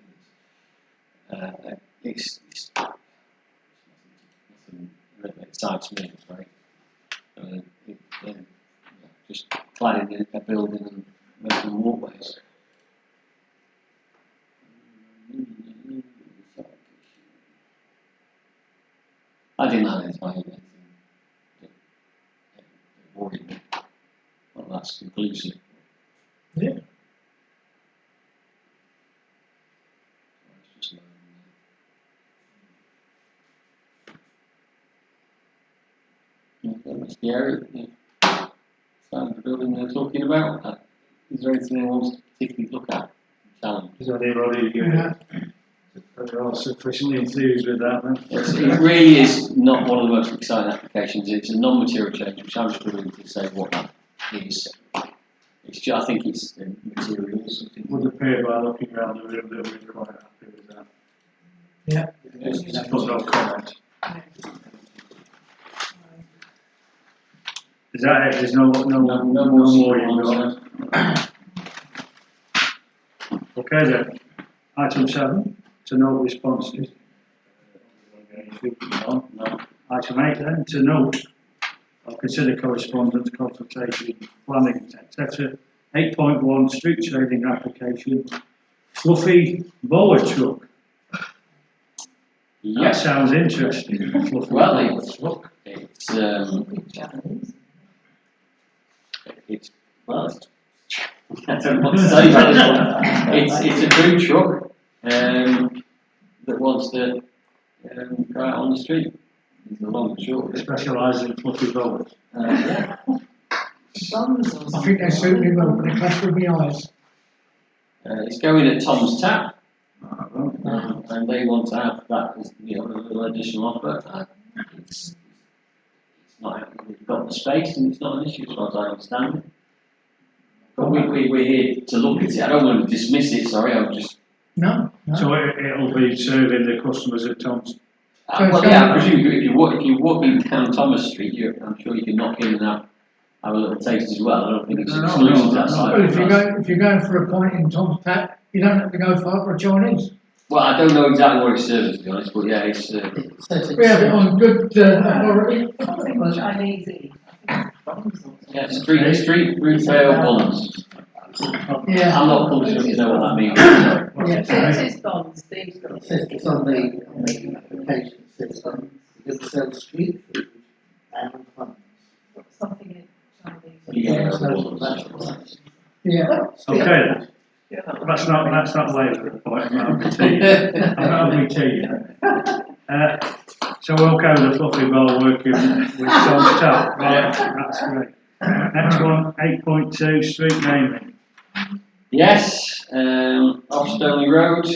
It's nothing that excites me, right? Just cladding a building and making walkways. I didn't identify anything that worried me. Well, that's conclusive. Yeah. It's just loading the area, the building they're talking about. Is there anything they want to particularly look at? Challenge. Is anybody sufficiently enthused with that then? It really is not one of the most exciting applications. It's a non-material change, which I'm struggling to say what that is. It's just, I think it's materials. Would appear by looking around the room that we're quite happy with that. Yeah. Just put no comment. Is that it? There's no more you've got? Okay then. Item 7, to note responses. No. Item 8 then, to note or consider correspondence, consultation, planning, etc. 8.1, street trading application. Fluffy bower truck. That Yes. sounds interesting. Fluffy Well, bower it's truck. it's well, I don't know what to say about this one. It's a food truck that wants to go out on the street. It's a long and short of it. Specialise in fluffy bowers. Yeah. I think they suit me well, but they clash with my eyes. It's going at Tom's Tap, Well, and they want to have that as a little additional offer. It's not. We've got the space, and it's not an issue as far as I understand it. But we're here to look at it. I don't want to dismiss it. Sorry, I'm just. No, no. So it'll be serving the customers at Tom's. Well, yeah, I presume if you're walking down Thomas Street, I'm sure you can knock in and have a little taste as well. I don't think it's No, exclusive to that no. side. Well, if you're going for a pint in Tom's Tap, you don't have to go far for a Chinese. Well, I don't know exactly what it's serving, to be honest, but yeah, it's. It says We have it on good authority. Chinese. Yeah, street retail buns. Yeah. I'm not cultured enough to know what that means. Yeah. It is bonds, these It says it's on the application, it says it sells street food and buns. something in Chinese. Yeah. So that's right. Yeah. Okay then. That's not later the point. I'm not having tea yet. So we'll go the fluffy bowl working with Tom's Tap. Right, that's great. Next one, 8.2, street naming. Yes, off Stoney Road.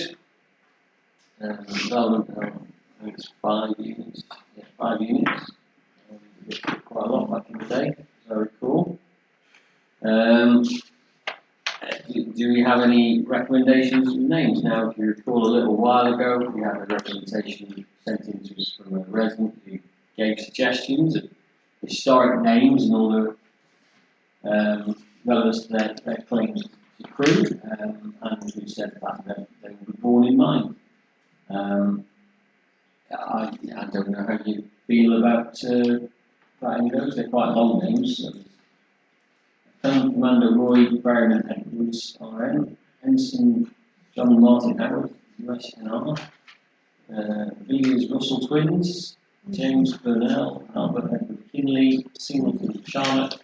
Development, I think it's 5 units. Yeah, 5 units. Quite a lot back in the day. Very cool. Do we have any recommendations of names? Now, if you recall a little while ago, we had a representation sent in to us from a resident who gave suggestions of historic names and all the relevance to their claims to crew, and who said that they will be borne in mind. I don't know how you feel about any of those. They're quite long names. So Lieutenant Commander Roy Berryman Edwards, RM, Ensign John Martin Howard, USNR, Villiers Russell Twins, James Burnell, Albert Edward Kinley, Singleton Charlotte,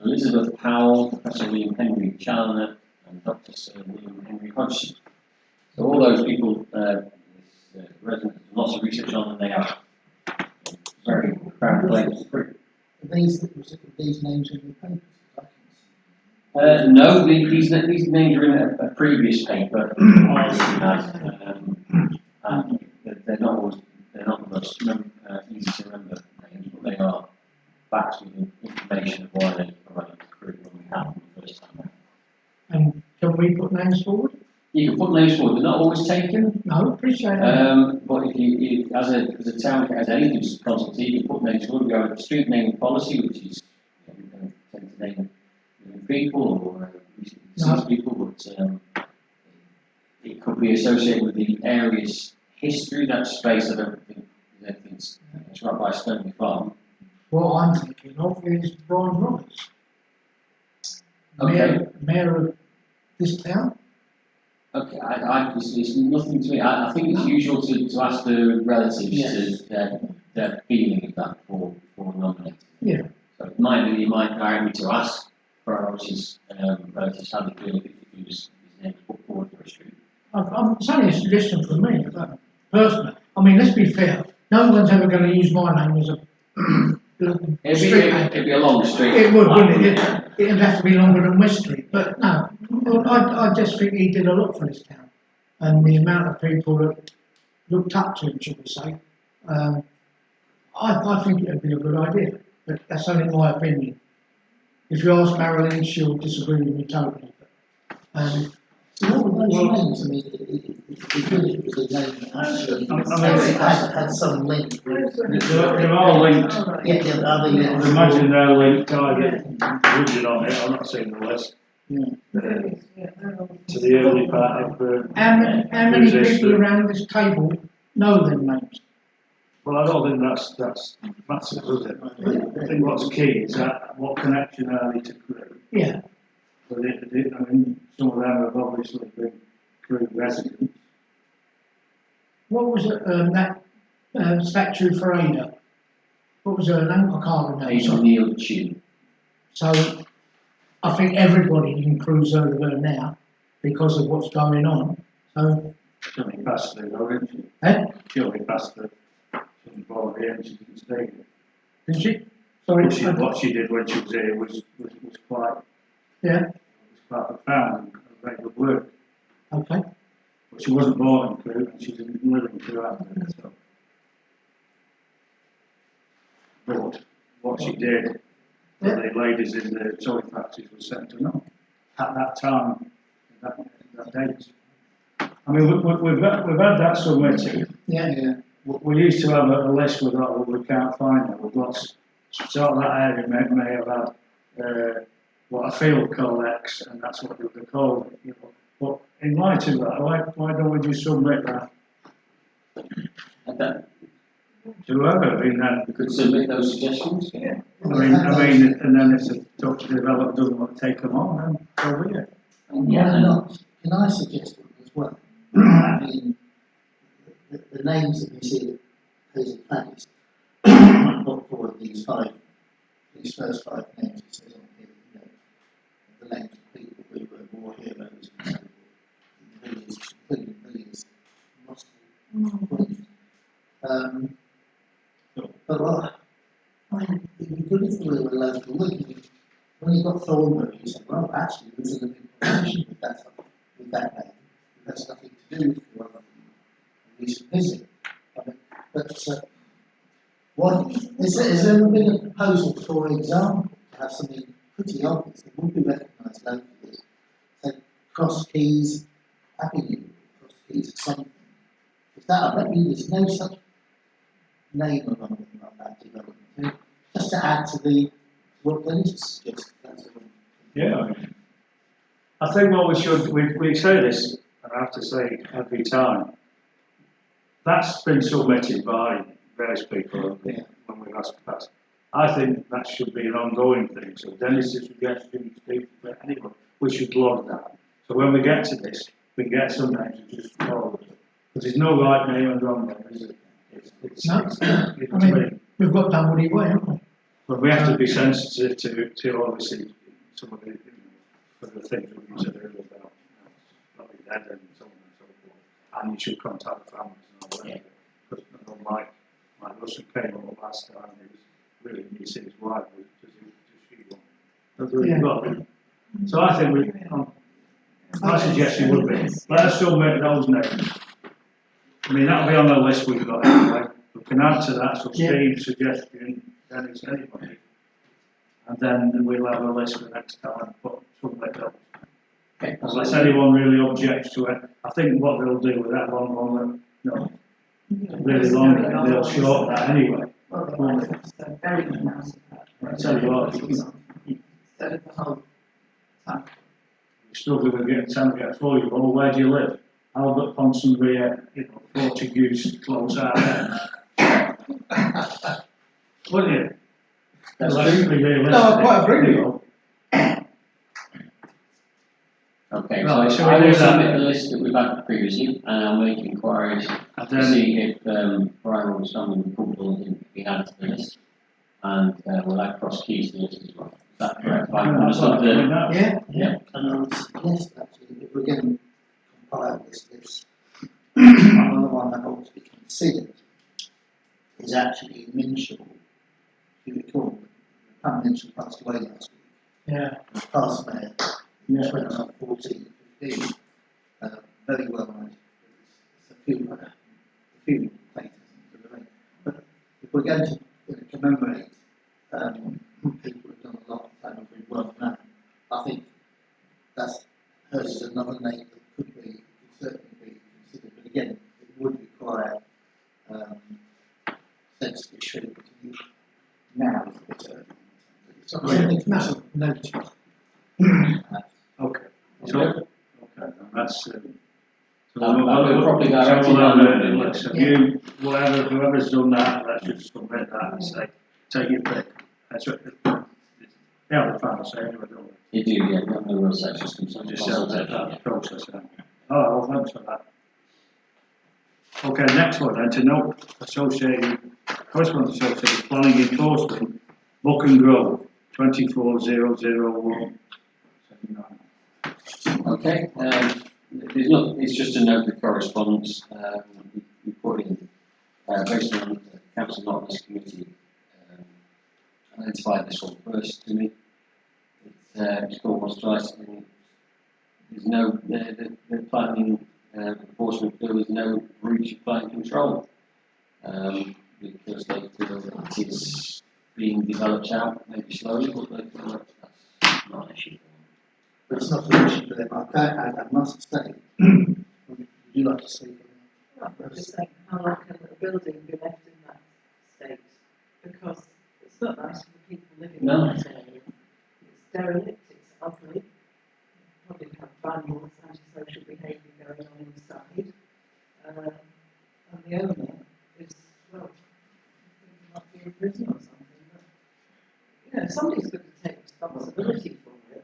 Elizabeth Powell, Professor William Henry Challoner, and Dr. Sir William Henry Hodgson. So all those people, residents, lots of research on, and they are very proud claims to prove. These names in the papers. No, these names are in a previous paper. And they're not the most easy to remember names, but they are backed with information of why they provided the crew when we had them the first time around. And can we put names forward? You can put names forward, they're not always taken. No, appreciate that. But if you as a town, as any consultancy, you put names forward. We have a street naming policy, which is we don't tend to name people or deceased people, but it could be associated with the area's history. That space, I don't think it's right by Stoney Farm. What I'm thinking of is Brian Roberts, Okay. mayor of this town. Okay, it's nothing to me. I think it's usual to ask the relatives to their feeling of that before nominating. Yeah. So it might be you might direct me to ask priorities, relatives how they feel if his name is put forward for a street. It's only a suggestion from me, but personally. I mean, let's be fair. No one's ever going to use my name as a street name. It'd be a long street. It would, wouldn't it? It'd have to be longer than West Street, but no, well, I just think he did a lot for this town. And the amount of people that looked up to him, should we say, I think it would be a good idea, but that's only my opinion. If you ask Marilyn, she'll disagree with me totally. All those names, I mean, it really was a name that actually had some link. They're all linked. Yeah, yeah, I mean, I'd imagine they're linked either rigid on it, I'm not seeing the list, to the early part of the. How many people around this table know them names? Well, I don't think that's massive, is it? I think what's key is that what connection are they to Crewe? Yeah, But I mean, some of them have obviously been Crewe residents. what was it, that statue for Ada? What was her name? I can't remember. Ada Sorry. Neil Tune. So, I think everybody in Crewe's heard of her now, because of what's going on, so, She'll be past there, though, isn't she? eh? She'll be past there. She was born here and she didn't stay here. Did she? Sorry, What she did when she was here was quite, yeah, quite profound and very good work. okay. But she wasn't born in Crewe and she didn't live in Crewe after that, so. But what she did, for the ladies in the toy factories was second to none. At that time, that date. I mean, we've had that submitted. Yeah, yeah, We used to have a list with that, but we can't find it. We've lost sort of that area may have had what a field collects, and that's what they call it. You know. But in light of that, why don't we just submit that Okay. to whoever? I mean, We could submit those suggestions. Yeah. and then if the Dr. Develop doesn't want to take them on, then so be it. Yeah, why not? Can I suggest one as well? I mean, the names that we see at Hazel Place, put forward these first five names, it says on here, you know, the names of people who were war heroes and so forth, millions, lost but I mean, it'd be good if we were local. When you got Thornbury, you said, well, actually, there's a little connection with that name. It has nothing to do with you other than a recent visit. I mean, but what is there ever been a proposal, for example, to have something pretty obvious that would be recognised locally? Say, Cross Keys, Avenue, Cross Keys, or something. Is that, I bet you there's no such name or something like that development. Just to add to what Dennis suggested. That's all. Yeah. I think what we say this, and I have to say it every time, that's been submitted by various people when we've asked that. I think that should be an ongoing thing. So Dennis's suggestions, anyone, we should log that. So when we get to this, we get some names and just follow it. Because there's no right name and wrong name, is it? No. I mean, we've got Dunwoody Way, haven't we? But we have to be sensitive to obviously some of the, for the things we said earlier about dead and so on and so forth. And you should contact the families and all that. Because like Russell came up last time, he was really missing his wife because she won. That's really good. So I think my suggestion would be, let us submit those names. I mean, that'll be on the list we've got anyway. We can add to that, so Steve's suggestion, then it's anybody. And then we'll have a list for next time, but submit those. Okay. Unless anyone really objects to it, I think what they'll do with that one, really long, they'll shorten that anyway. Well, they might have to very nice of that. I tell you what, Instead of the whole time. you're struggling with getting time to get for you, well, where do you live? Albert Ponsonby, Portuguese, close out there. Wouldn't you? That's Let's true. be realistic. No, I quite agree with you. Okay, Right, so shall we I do will that? submit the list that we've had previously, and I'll make inquiries And to then, see if Brian or someone comfortable in being added to the list, and we'll add Cross Keys to the list as well. Is that correct? Yeah. Yeah. And I would suggest actually, if we're going to compile this list, another one that ought to be considered is actually Minshall, if you councillor passed away last week. Yeah. Past mayor, Yeah. 2014, 15, very well managed. It's a few places to the ring. But if we're going to commemorate people who've done a lot and have been well known, I think that's hers is another name that could certainly be considered. But again, it would require sensitive treatment. Now is a bit early. It's not really No. Okay. So, okay, that's, so we'll probably direct so it we'll down have the- let's review, whoever's done that, let's just submit that and say, take your pick. That's what, yeah, the final say anyway, don't we? You do, yeah, we have no real sections So concerned. just set that process then. Oh, well, thanks for that. Okay, next one then, to note associated, correspondence associated planning enforcement, Buck and Grove, 24001. Okay, there's not, it's just a note of correspondence, we put in, based on the council Nottingham committee, identified this one first to me. It's called what's twice, and there's no, the planning enforcement bill is no breach of planning control, because they feel that it is being developed out, maybe slowly, but they feel that that's not an issue. But it's not an issue for them. I must say, would you like to speak? Well, I'm just saying, how long can a building be left in that state? Because it's not nice for the people living No. in that area. It's derelict, it's ugly. You probably have vandals, antisocial behaviour going on inside. And the owner is, well, he might be in prison or something. But, you know, somebody's got to take responsibility for it.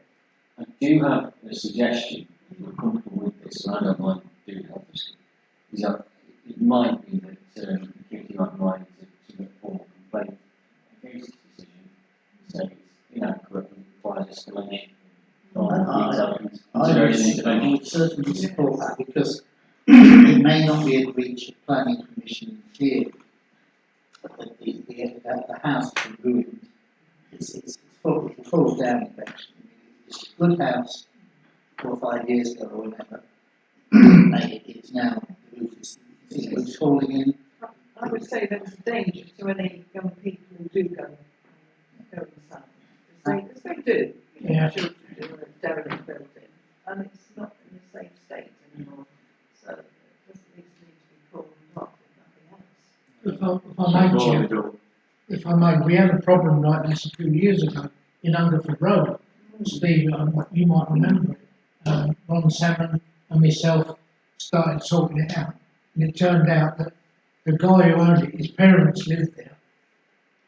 I do have a suggestion, if you're comfortable with this, and I don't mind doing it obviously, is that it might be that the committee might mind to submit a formal complaint against this decision, saying it's inadequate and requires escalation consideration I intervention. would certainly support that because it may not be a breach of planning permission in theory, but the house has been ruined. It falls down eventually. It's a good house 4 or 5 years ago or whatever. It's now, the roof is it's falling in. I would say there's a danger to any young people who do go inside. Because they do. You know, Yeah. children do in a derelict building, and it's not in a safe state anymore. So it doesn't need to be called and locked and nothing else. If I may, we had a problem like this a few years ago in Underford Road. Steve, you might remember it. Ron Salmon and myself started sorting it out, and it turned out that the guy who owned it, his parents lived there.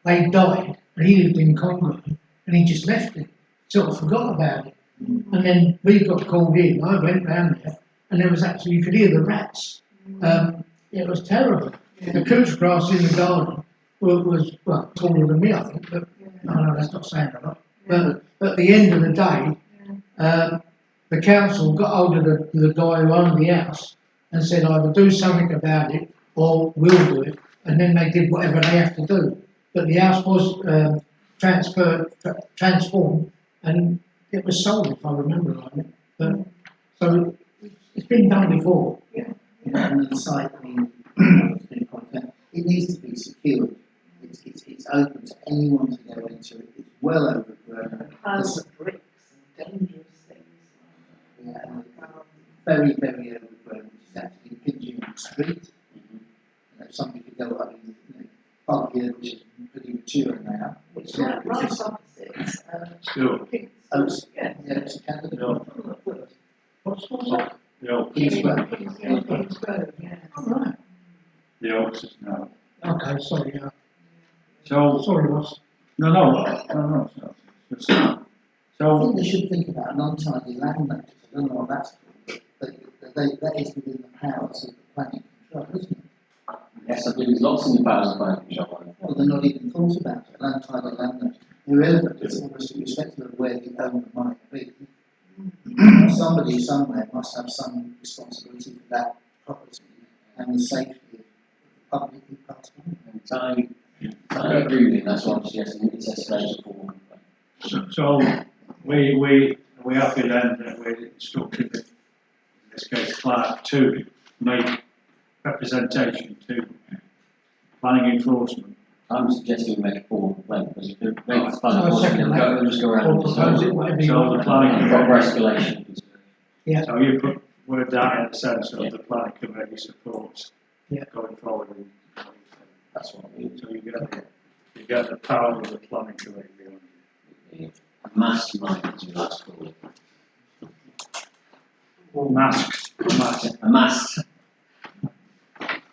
They died, and he lived in Congo, and he just left it, sort of forgot about it. And then we got called in. I went round there, and there was actually, you could hear the rats. It was terrible. The couch grass in the garden was well, taller than me, I think, but no, that's not saying a lot. But at the end of the day, the council got hold of the guy who owned the house and said either do something about it or we'll do it, and then they did whatever they have to do. But the house was transformed, and it was sold, if I remember right. But so it's been done before. And the site, I mean, it's been pointed out, it needs to be secured. It's open to anyone to go into it. It's well overgrown. Piles of bricks and dangerous things. Yeah, and very, very overgrown. It's actually Pigeon Street. You know, somebody could go up in, Park Hill, which is pretty mature now. It's right opposite. Sure. Oaks, Yeah. it's a candidate. What's that? The Oaks, King's Road. King's Road, yeah. Oh, right. the Oaks is now. Okay, sorry. So, Sorry, Ross. no. It's I so, think they should think about an untidy land notice. I don't know what that's called, but that is within the powers of the planning control, isn't it? Yes, I believe there's lots in the powers of planning control. Well, they're not even thought about it. An untidy land notice. Irrelevant, it's almost irrespective of where the owner might be. Somebody somewhere must have some responsibility for that property and the safety of the public who pass by. And I agree with you, that's what I'm suggesting, it's escalated formal complaint. So we happy then that we're instructing, in this case, Clark to make representation to planning enforcement. I'm suggesting we make a formal complaint, because if they make the So planning I'll board, second they'll just go around Or and propose it, whatever you So want. the planning proper escalation. Yeah. So you put word that in the sense of the planning committee supports Yeah. going forward. That's what we So you get the power of the planning committee behind you. a mastermind, as we like to call it. Masks. A mass.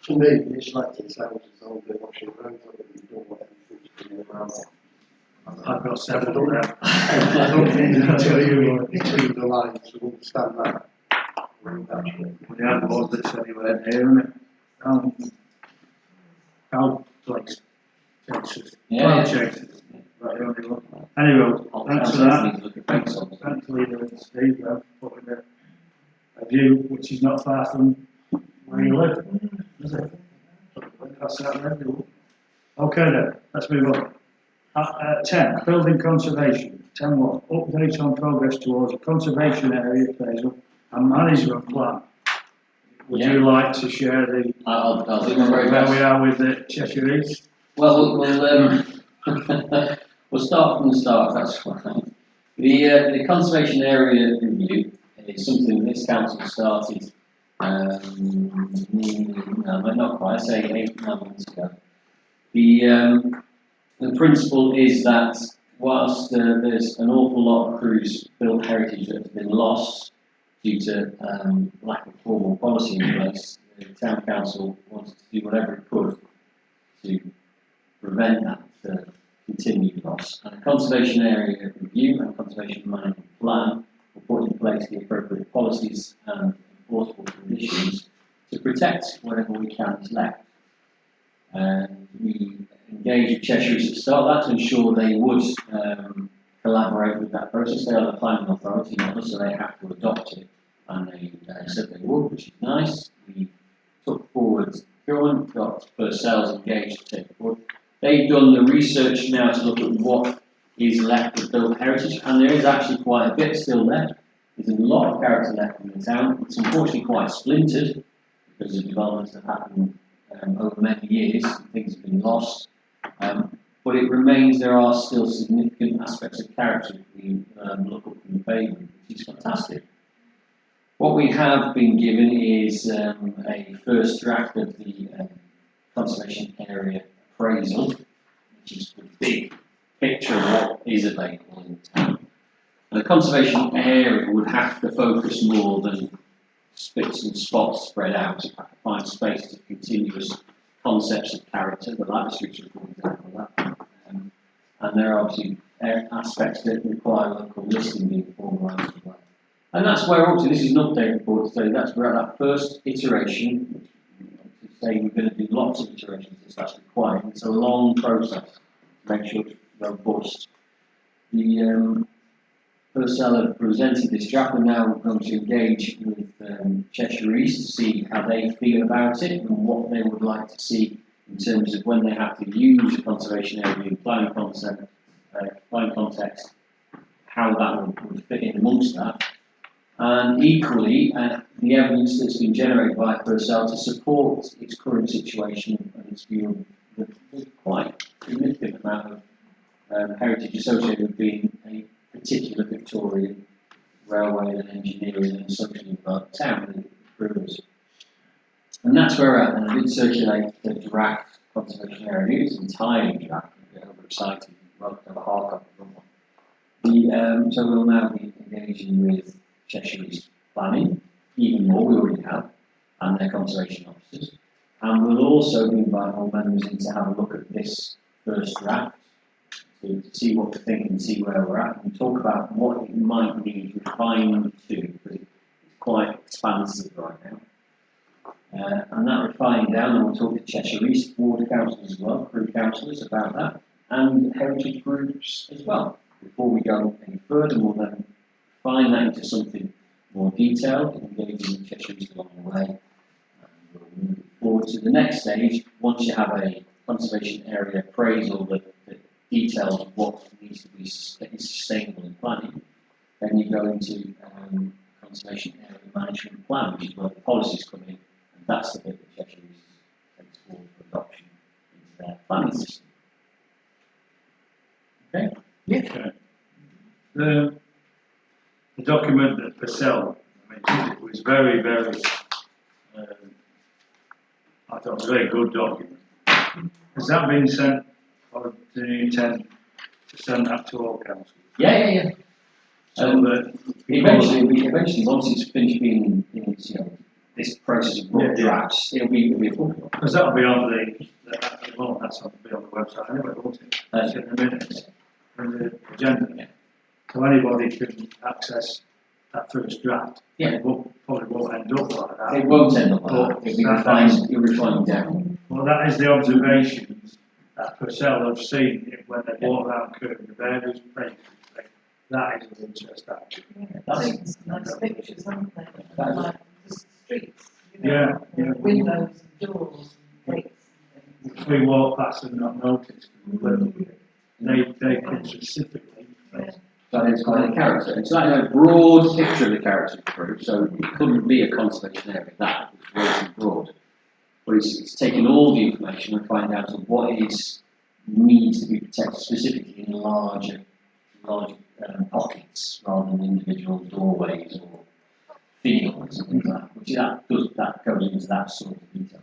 For me, it's like it sounds as though they're washing around, you don't want anything to do around. I've got several of them. I don't think between the lines to understand that. We had one that's anywhere near, isn't it? Cow place. Chases. Yeah. Cow chases. Right, the only one. Anyway, thanks for that. Look at banks on. Thanks for leaving it to Steve, putting a view which is not far from where you live, is it? That's that then. Okay then, let's move on. 10, building conservation. 10.1, update on progress towards a conservation area appraisal and management plan. Would Yeah. you like to share I'll do my very where we best. are with the Cheshire East? Well, we'll start from the start, that's fine. The conservation area review is something this council started, not quite, I say 8-9 months ago. The principle is that whilst there's an awful lot of Crew's built heritage that has been lost due to lack of formal policy in place, the town council wanted to do whatever it could to prevent that continued loss. And a conservation area review and conservation management plan will put in place the appropriate policies and enforceable conditions to protect whatever we can is left. And we engaged with Cheshire to start that to ensure they would collaborate with that process. They are the planning authority, not us, so they have to adopt it. And they said they would, which is nice. We took forward procurement, got Purcell's engaged to take it forward. They've done the research now to look at what is left of built heritage, and there is actually quite a bit still left. There's a lot of character left in the town. It's unfortunately quite splintered because of developments that happened over many years, and things have been lost. But it remains, there are still significant aspects of character if we look up from the pavement, which is fantastic. What we have been given is a first draft of the conservation area appraisal, which is the big picture of what is available in town. And the conservation area would have to focus more than spits and spots spread out. It have to find space to continuous concepts of character, the Light Streets are for example that. And there are obviously aspects that require local listing being formalised as well. And that's where obviously this is an update report today. That's where that first iteration, to say we're going to do lots of iterations as that's required. It's a long process to make sure it's robust. The Purcell have presented this draft, and now we're going to engage with Cheshire East to see how they feel about it and what they would like to see in terms of when they have to use a conservation area in planning context, how that would fit in amongst that. And equally, the evidence that's been generated by Purcell to support its current situation and its view of the quite significant amount of heritage associated with being a particular Victorian railway and engineering and socially developed town and brewers. And that's where we're at, and I did circulate the draft conservation area. It's entirely draft, I'm a bit overexcited, rather than have a hard copy from one. So we'll now be engaging with Cheshire East Planning, even more we already have, and their conservation officers. And we'll also invite all members in to have a look at this first draft, to see what we think and see where we're at, and talk about what it might need refinement to, because it's quite expansive right now. And that refining down, and we'll talk to Cheshire East Ward Councillors as well, Crew Councillors about that, and heritage groups as well. Before we go any further, we'll then refine that into something more detailed, engaging with Cheshire East along the way. And we'll move forward to the next stage, once you have a conservation area appraisal that details what needs to be sustainable in planning, then you go into conservation area management plan, which is where the policies come in, and that's the bit that Cheshire takes forward for adoption into their planning system. Okay? Okay. The document that Purcell, I mean, it was very, very, I thought it was a very good document. Has that been sent, or do you intend to send that to all councils? Yeah. So that Eventually, once it's finished being, this process of raw Yeah. drafts, it'll be affordable. because that'll be on that's on the website anyway, won't it? That's in the minutes, in the agenda. Yeah. So anybody can access that first draft. Yeah. It probably won't end up like that. It won't end up like that. It'll be refined down. Well, that is the observations that Purcell have seen when they walk around Kirby, the various places. That is of interest, actually. That's- Taken some nice pictures, haven't they? That's- Like the streets, Yeah, yeah. windows and doors and gates and things. We walk past and not notice. They come specifically. To identify the character. It's like a broad picture of the character of the group, so it couldn't be a conservation area, that was relatively broad. But it's taking all the information and finding out what needs to be protected specifically in larger pockets rather than individual doorways or fields and things like that, which that goes into that sort of detail.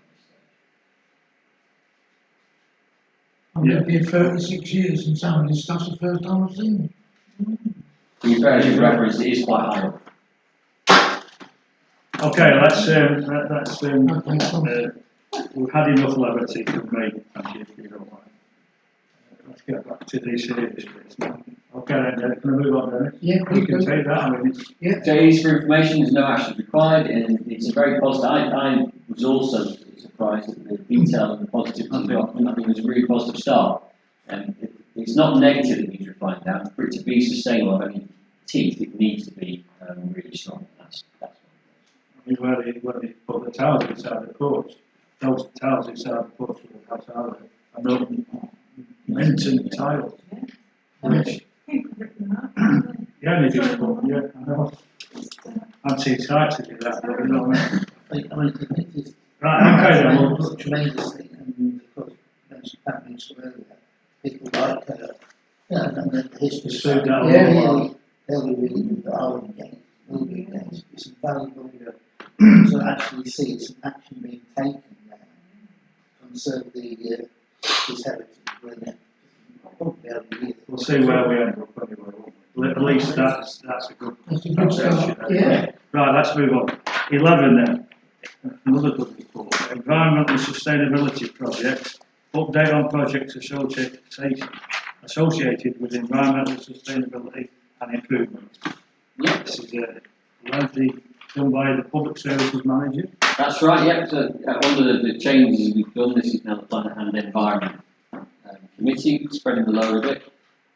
I've lived here 36 years and some of this stuff's the first time I've seen it. To be fair, as you referenced, it is quite high up. Okay, we've had enough levity from me, thank you, if you don't mind. Let's get back to these serious bits now. Okay then, Dennis, can I move on, Dennis? Yeah, You can take that, I mean, it's, So it is for information, there's no action required, and it's a very positive. I was also surprised at the detail and the positivity of the document. I think it was a really positive start. And it's not negative that needs refined down. For it to be sustainable, I mean, teeth, it needs to be really strong. That's I mean, where they put the towers inside the porch, those towers inside the porch of the house are an Minton tiles, which, People written that, haven't they? yeah, they just put, yeah, I know. I'm too tight to do that, but you know what I mean? I mean, it is. Right, okay then, well, Look tremendously, and of course, Pat mentioned earlier, people like, and the history. Just food that Yeah. They'll be really good, but I'll engage, will be engaged, it's invaluable to actually see some action being taken now to conserve this heritage, really. Probably over the years. we'll see where we end up anyway. At least that's a good That's a good start, foundation. yeah. Right, let's move on. 11 then, another good report. Environmental sustainability projects, update on projects associated with environmental sustainability and improvement. Yeah. This is largely done by the Public Services Manager. That's right, yeah. So under the changes we've done, this is now the Planet and Environment Committee, spreading the load a bit.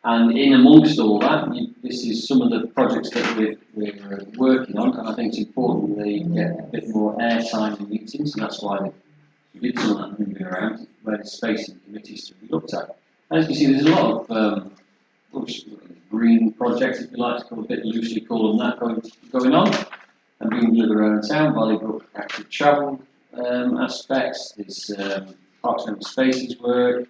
And in amongst all that, this is some of the projects that we're working on, and I think it's important they get a bit more airtime in meetings, and that's why we did some of that moving around, where there's space in committees to be looked at. As you can see, there's a lot of green projects, if you like to call a bit loosely call them that, going on and being delivered around town. Valley active travel aspects, there's parks and spaces work,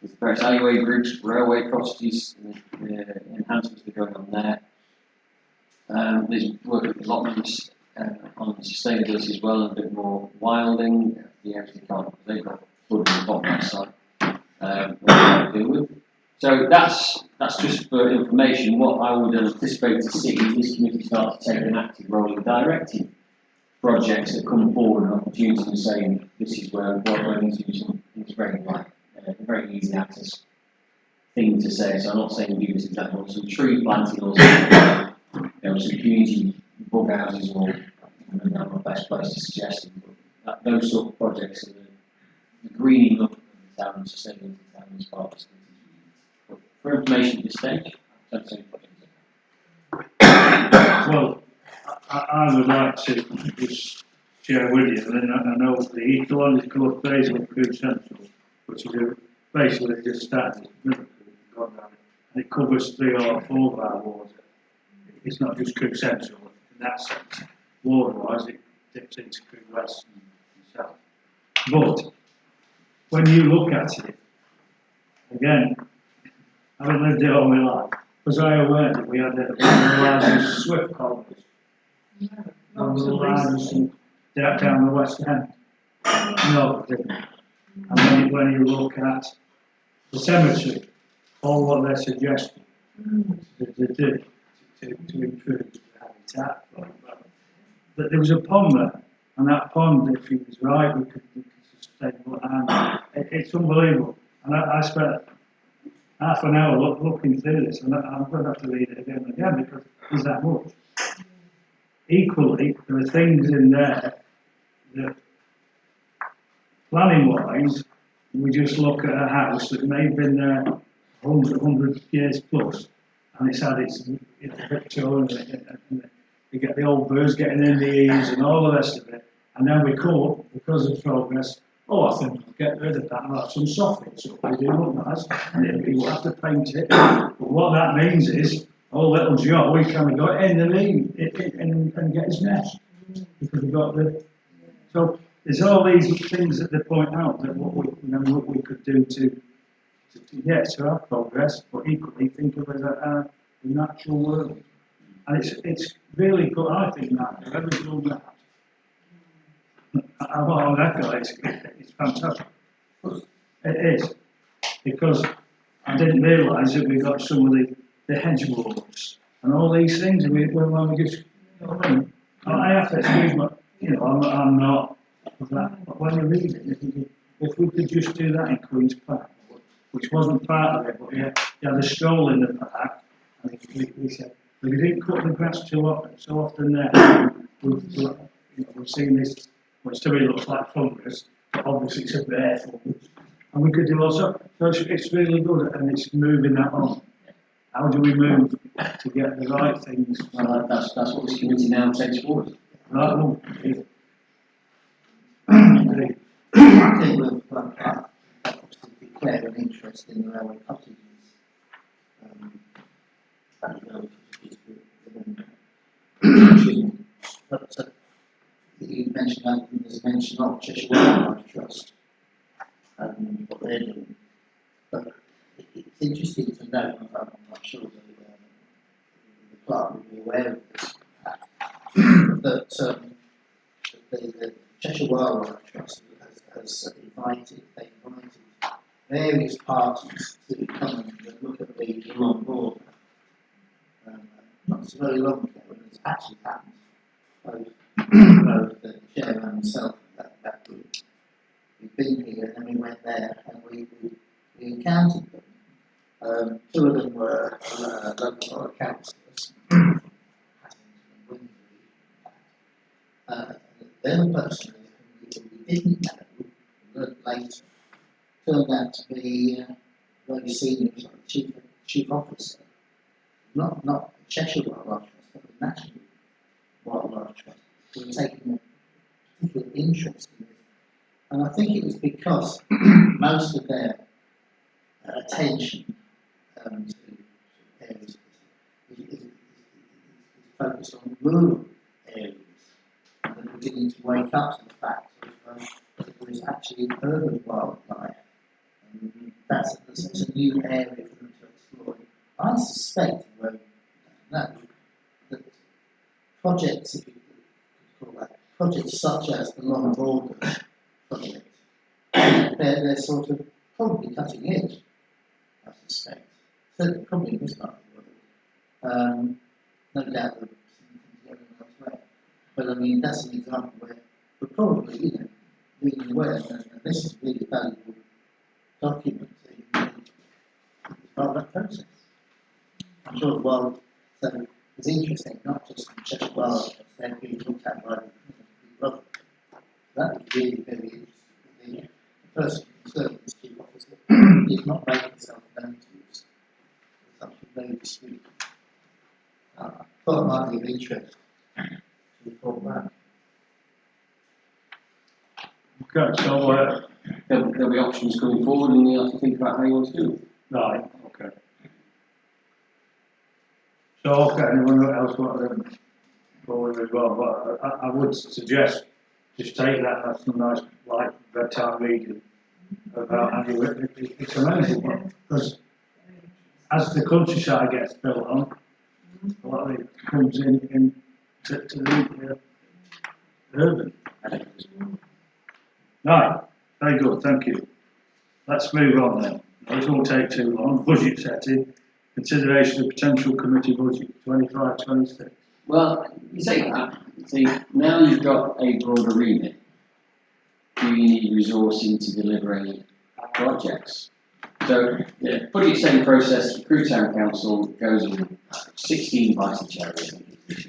there's various alleyway groups, railway crossings, enhancements that are going on there. There's work with allotments on sustainability as well, and a bit more wilding, the areas they can't, they've got flood on the bottom of the site, what they deal with. So that's just for information. What I would anticipate to see is this committee start to take an active role in directing projects that come forward and opportunities and saying this is where what needs to be done. It's a very easy access thing to say. So I'm not saying do this exactly, or some tree planting or something, some community bug houses, or maybe not the best place to suggest them, but those sort of projects are the greening up of the town and sustainability of the town as part of this. For information at this stage, don't say Well, I would like to just share with you, and I know the ecological phase of Food Central, which is basically just started, gone down and it covers 3 or 4 of our wards. It's not just Crewe Central in that sense. Ward-wise, it dips into Crewe West and South. But when you look at it, again, having lived it all my life, was I aware that we had one of the largest Swift colonies, one of the largest down the West End? No, I didn't. And when you look at the cemetery, all what they're suggesting to do to improve the habitat, that there was a pond there, and that pond, if it was right, we could sustainable, and it's unbelievable. And I spent half an hour looking through this, and I'm going to have to read it again and again because there's that much. Equally, there are things in there that, planning-wise, we just look at a house that may have been there 100 years plus, and it's had its Victorian, and you get the old birds getting in the eaves and all the rest of it, and then we come up, because of progress, I think we'll get rid of that and have some soffits, so we do look nice, and we'll have to paint it. But what that means is, little Joe, we kind of got in the lead and get his nest, because we've got the. So there's all these things that they point out that what we could do to have progress, but equally think of it as a natural world. And it's really good, I think, that for every done that. On that guy, it's fantastic. It is, because I didn't realise that we got some of the hedge walls and all these things. When we just, I have to excuse my, I'm not of that. But when you read it, if we could just do that in Queen's Park, which wasn't part of it, but you had a stroll in the park, and we said, we didn't cut the grass so often there. We've seen this, which to me looks like fungus, but obviously it's a bare fungus. And we could do also, so it's really good, and it's moving that on. How do we move to get the right things? Well, that's what this committee now takes forward. Right, well, I think we'll declare an interest in the railway cottages. But you mentioned that there's mention of Cheshire Wildlife Trust and what they're doing. But it's interesting to note, I'm not sure that the clerk will be aware of this, that the Cheshire Wildlife Trust has invited various parties to come and look at the long border. Not so very long ago, when it's actually happened, both the chair and myself, that group, we've been here and then we went there and we encountered them. 2 of them were local councillors, the other person who we didn't know, learned later, turned out to be very senior, like chief officer, not the Cheshire Wildlife Trust, but the National Wildlife Trust, who were taking a particular interest in it. And I think it was because most of their attention to areas is focused on rural areas, and they're beginning to wake up to the fact that there is actually urban wildlife. And that's a new area for them to explore. I suspect, well, that projects, if you could call that, projects such as the Long Border project, they're sort of probably cutting edge, I suspect. Certainly, probably in this part of the world. No doubt that some things going on elsewhere. But I mean, that's an example where we're probably, being aware, and this is a really valuable document as part of that process. I'm sure the world is interesting, not just in Cheshire Wildlife, they're being looked at by the brother. That would be really very interesting. The person concerned, the chief officer, is not making himself known to us. Something very discreet. I thought it might be of interest to report back. okay, so There'll be options going forward, and you have to think about how you want to do it. right, okay. So, okay, anyone else want to, before we move on, but I would suggest just take that, that's some nice, like, bedtime reading about Andy Whitney. It's amazing, because as the countryside gets built on, a lot of it comes in to the urban. Right, very good, thank you. Let's move on then. This won't take too long. Budget setting, consideration of potential committee budget 25-26. Well, you say that, see, now you've got a broader remit. Do you need resourcing to deliver any projects? So, the budget setting process for Crewe Town Council goes in 16 vice charities.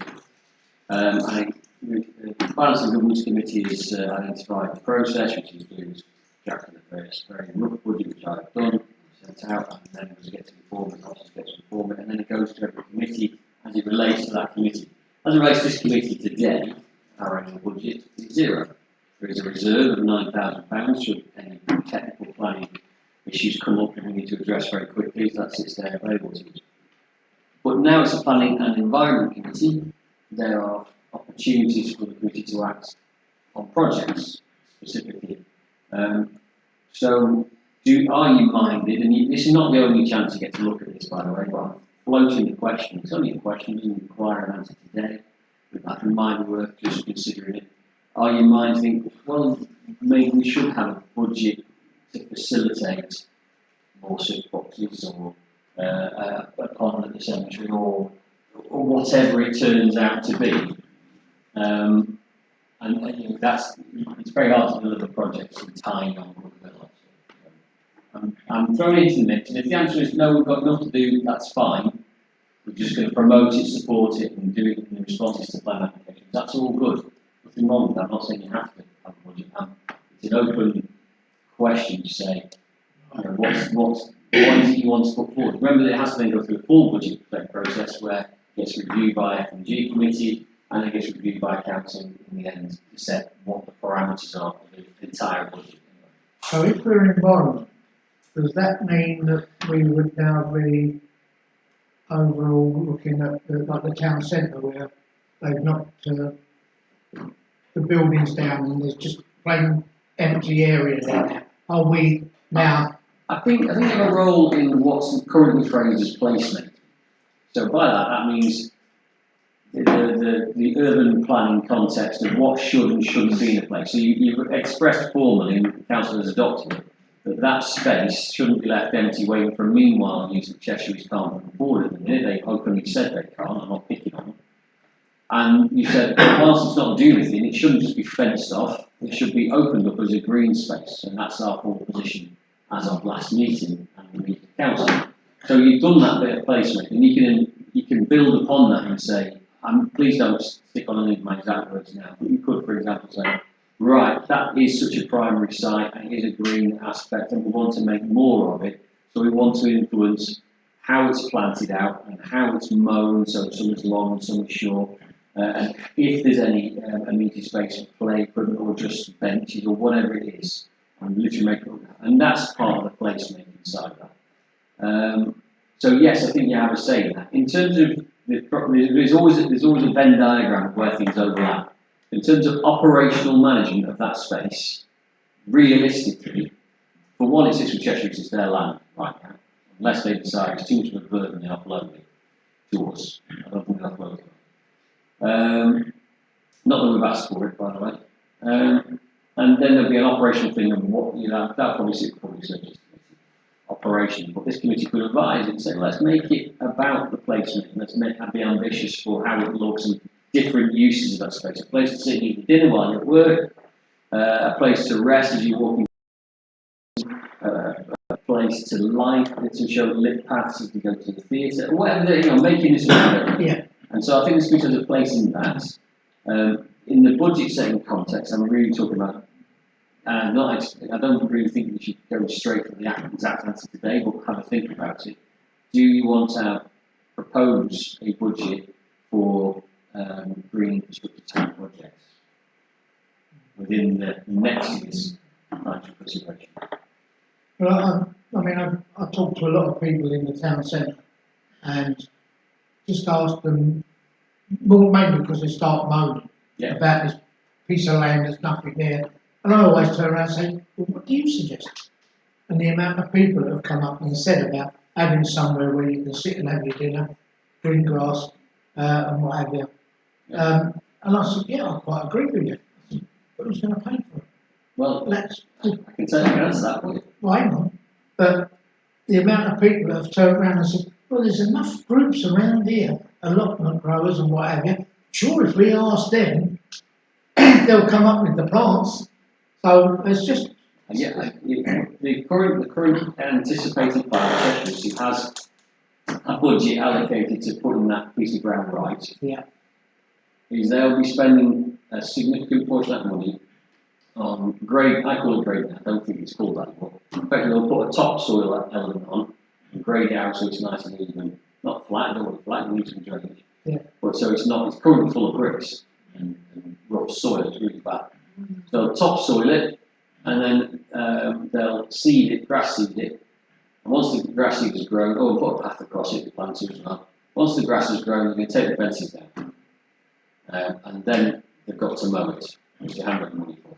And the Balance of Governance Committee has identified the process, which includes drafting the first very rough budget, which I've done, sent out, and then it gets informed, the office gets informed, and then it goes to every committee as it relates to that committee. As it relates to this committee today, our annual budget is zero. There is a reserve of £9,000 should any technical planning issues come up and we need to address very quickly, so that sits there available to us. But now it's a planning and environment committee. There are opportunities for the committee to act on projects specifically. So, are you minded? And this is not the only chance you get to look at this, by the way. But I'm floating the question. It's only a question; it doesn't require an answer today. But I can might be worth just considering it. Are you minded? Think, well, maybe we should have a budget to facilitate more soap boxes or a pond at the cemetery or whatever it turns out to be. And you know, it's very hard to deliver projects in time on goodwill. I'm throwing it into the mix, and if the answer is no, we've got enough to do, that's fine. We're just going to promote it, support it, and do it in the responses to plan applications. That's all good. Nothing wrong with that. I'm not saying you have to have a budget. It's an open question to say, you know, what is it you want to put forward? Remember that it has to then go through a full budget process where it gets reviewed by F&G committee and it gets reviewed by council in the end to set what the parameters are for the entire budget. So if we're in environment, does that mean that we would now be overall looking at like the town centre where they've knocked the buildings down and there's just plain empty area there? Are we now? I think they have a role in what's currently phrased as placement. So by that means the urban planning context of what should and shouldn't be in a place. So you've expressed formally, and the council has adopted it, that space shouldn't be left empty waiting for a meanwhile use of Cheshire's can't move forward at the minute. They openly said they can't, I'm not picking on them. And you said, whilst it's not doing anything, it shouldn't just be fenced off, it should be opened up as a green space, and that's our full position as of last meeting and the meeting of council. So you've done that bit of placement, and you can build upon that and say, please don't stick on any of my exact words now, but you could, for example, say, right, that is such a primary site and it is a green aspect and we want to make more of it, so we want to influence how it's planted out and how it's mown, so some is long and some is short, and if there's any amenity space for play equipment or just benches or whatever it is, and literally make it up. And that's part of the placement inside that. So yes, I think you have a say in that. In terms of there's always a Venn diagram of where things overlap. In terms of operational management of that space, realistically, for one, it sits with Cheshire, it's their land right now. Unless they decide it's too much of a burden, they upload it to us. I don't think they'll upload it. Not that we've asked for it, by the way. And then there'll be an operational thing of what, that'll probably sit public services operation. But this committee could advise and say, let's make it about the placement. Let's be ambitious for how it looks and different uses of that space. A place to sit and eat dinner while you're at work, a place to rest as you're walking, a place to light, to show lit paths as you go to the theatre, whatever, making this work. Yeah. And so I think this committee has a place in that. In the budget setting context, I'm really talking about, I don't really think we should go straight for the exact answer today, but have a think about it. Do you want to propose a budget for green infrastructure town projects within the next year's financial consideration? Well, I talked to a lot of people in the town centre, and just ask them, more mainly because they start moaning Yeah. about this piece of land, there's nothing there. And I always turn around and say, well, what do you suggest? And the amount of people that have come up and said about having somewhere where you can sit and have your dinner, green grass, and what have you. And I said, yeah, I quite agree with you. I said, but who's going to pay for it? Well, Let's, I can tell you answer that for you. well, hang on. But the amount of people that have turned around and said, well, there's enough groups around here, allotment growers and what have you. Sure, if we ask them, they'll come up with the plants. So it's just, The current anticipated plan, Cheshire has a budget allocated to putting that piece of ground right. yeah, Is they'll be spending a significant portion of that money on grade, I call it grade now, I don't think it's called that anymore. In fact, they'll put a topsoil element on and grade it out so it's nice and even, not flat, I don't want it flat, we need some drainage. Yeah. But so it's currently full of bricks and rough soil, it's really bad. So they'll topsoil it and then they'll seed it, grass seed it. And once the grass seed has grown, put a path across it to plant it as well. Once the grass has grown, they're going to take the fences down. And then they've got to mow it, which they haven't got money for.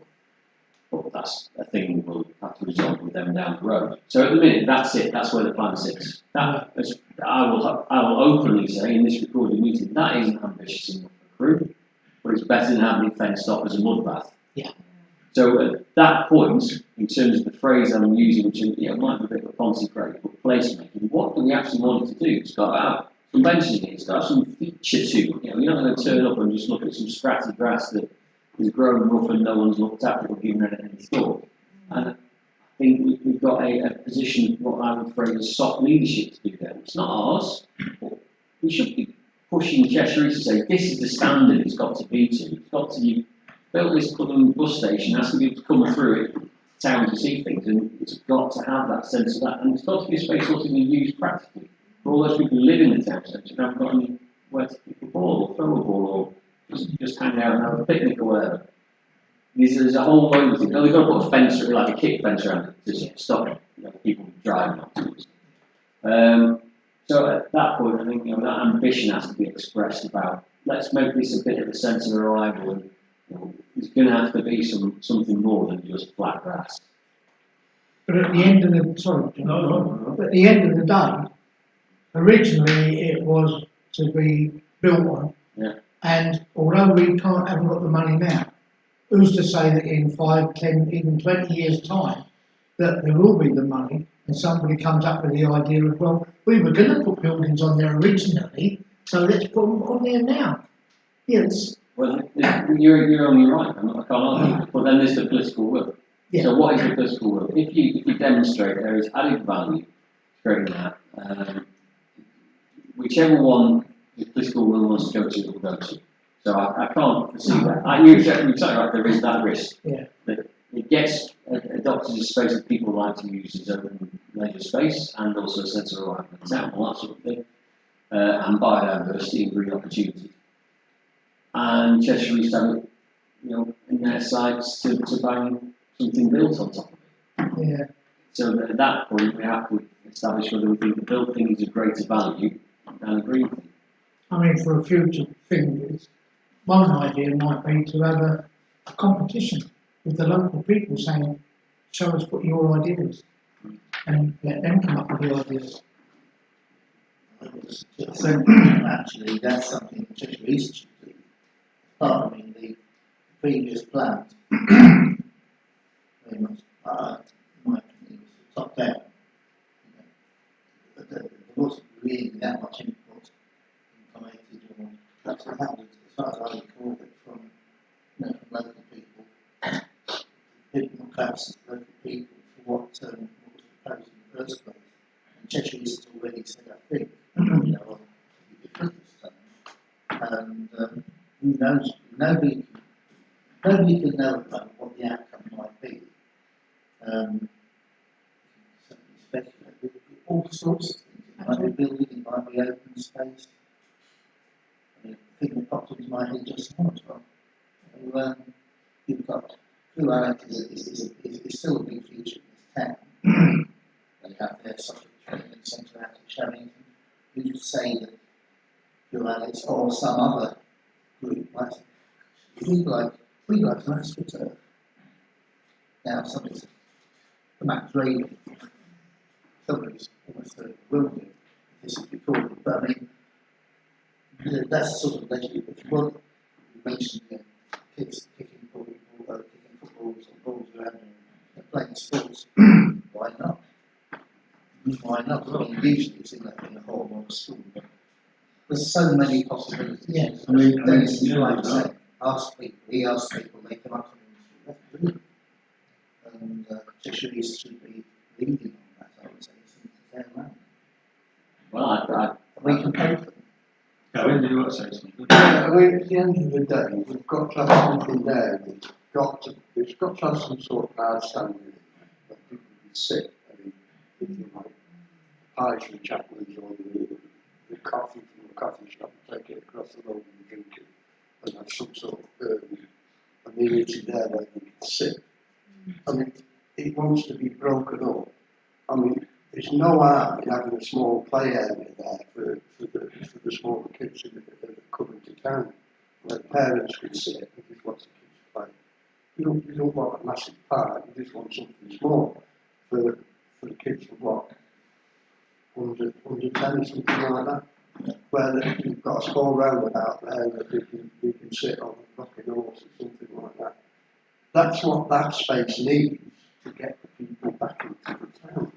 But that's a thing we'll have to resolve with them down the road. So at the minute, that's it. That's where the plan sits. That is, I will openly say in this recorded meeting that isn't ambitious enough for a crew, but it's better than having it fenced off as a mud bath. Yeah. So at that point, in terms of the phrase I'm using, which might be a bit of a fancy phrase, but placemaking, what do we actually want it to do? It's got to have some benches in it. It's got to have some feature to it. You're not going to turn up and just look at some scratchy grass that is grown rough and no one's looked at it or given it any thought. And I think we've got a position, what I would phrase as soft leadership to do there. It's not ours, but we should be pushing Cheshire to say this is the standard it's got to be to. It's got to be built this bus station, has to be able to come through it, town to see things, and it's got to have that sense of that. And it's got to be a space also we use practically. For all those people who live in the town centre and haven't got anywhere to kick a ball or throw a ball or just hang out and have a picnic or whatever. There's a whole load of things. They've got to put a fence, like a kick fence around it to stop people driving up to it. So at that point, I think that ambition has to be expressed about let's make this a bit of a sense of arrival, and there's going to have to be something more than just flat grass. but at the end of the, sorry, John, at the end of the day, originally it was to be built on. Yeah. And although we haven't got the money now, who's to say that in 5, 10, even 20 years' time, that there will be the money and somebody comes up with the idea of, well, we were going to put buildings on there originally, so let's put them on there now. Yes. Well, you're only right, I can't argue, but then there's the political will. Yeah. So what is the political will? If you demonstrate there is added value to creating that, whichever one the political will wants to go to, it will go to. So I can't foresee that. You're exactly right, there is that risk. Yeah. That it gets adopted as a space that people like to use as open leisure space and also a sense of arrival, example, that sort of thing, and biodiversity and green opportunity. And Cheshire East have it, in their sights to bang something built on top of it. Yeah. So at that point, we have to establish whether we think the built thing is of greater value than a green thing. I mean, for a future thing, one idea might be to have a competition with the local people saying, show us what your idea is, and let them come up with the ideas. So actually, that's something that Cheshire East should do. The previous plans, very much, in my opinion, was top down. But there wasn't really that much input implemented, or that's what happened, as far as I recall it, from local people. People perhaps local people for what was proposed in the first place. And Cheshire East has already said, I think, on different stuff. And who knows? Nobody can know about what the outcome might be. Certainly speculate with all sorts of things. It might be building, it might be open space. I mean, the thing that popped into my head just now as well. So, you've got Crewe Alec is still a big feature in this town. They have their sort of training centre out in Sherrington. Who's to say that feel like it's or some other group might say, we'd like an astroturf. Now somebody's come out raining. Somebody's almost will do this is recorded. But I mean that's sort of legislative. Well, you mentioned kids kicking footballs and balls around and playing sports. Why not? Why not? Well, usually it's in a hall or a school. There's so many possibilities. Yes. I mean, Dennis is yeah, like yeah. saying, he asks people, they come up to him and say, and Cheshire should be leading on that, I would say. It's their land. Well, We can pay for them. Gavin, did you want to say something? I mean, at the end of the day, we've got to have something there that's it's got to have some sort of hard standing in it, that people can sit. I mean, if you like, pies from Chapman's or the coffee from the coffee shop, take it across the road and drink it, and have some sort of amenity there where you can sit. I mean, it wants to be broken up. I mean, there's no harm in having a small play area there for the smaller kids that are coming to town, where parents can sit and just watch the kids play. You don't want a massive park, you just want something small for the kids to watch. Under 10, something like that. Where you've got a small roundabout there that you can sit on a rocking horse or something like that. That's what that space needs to get the people back into the town.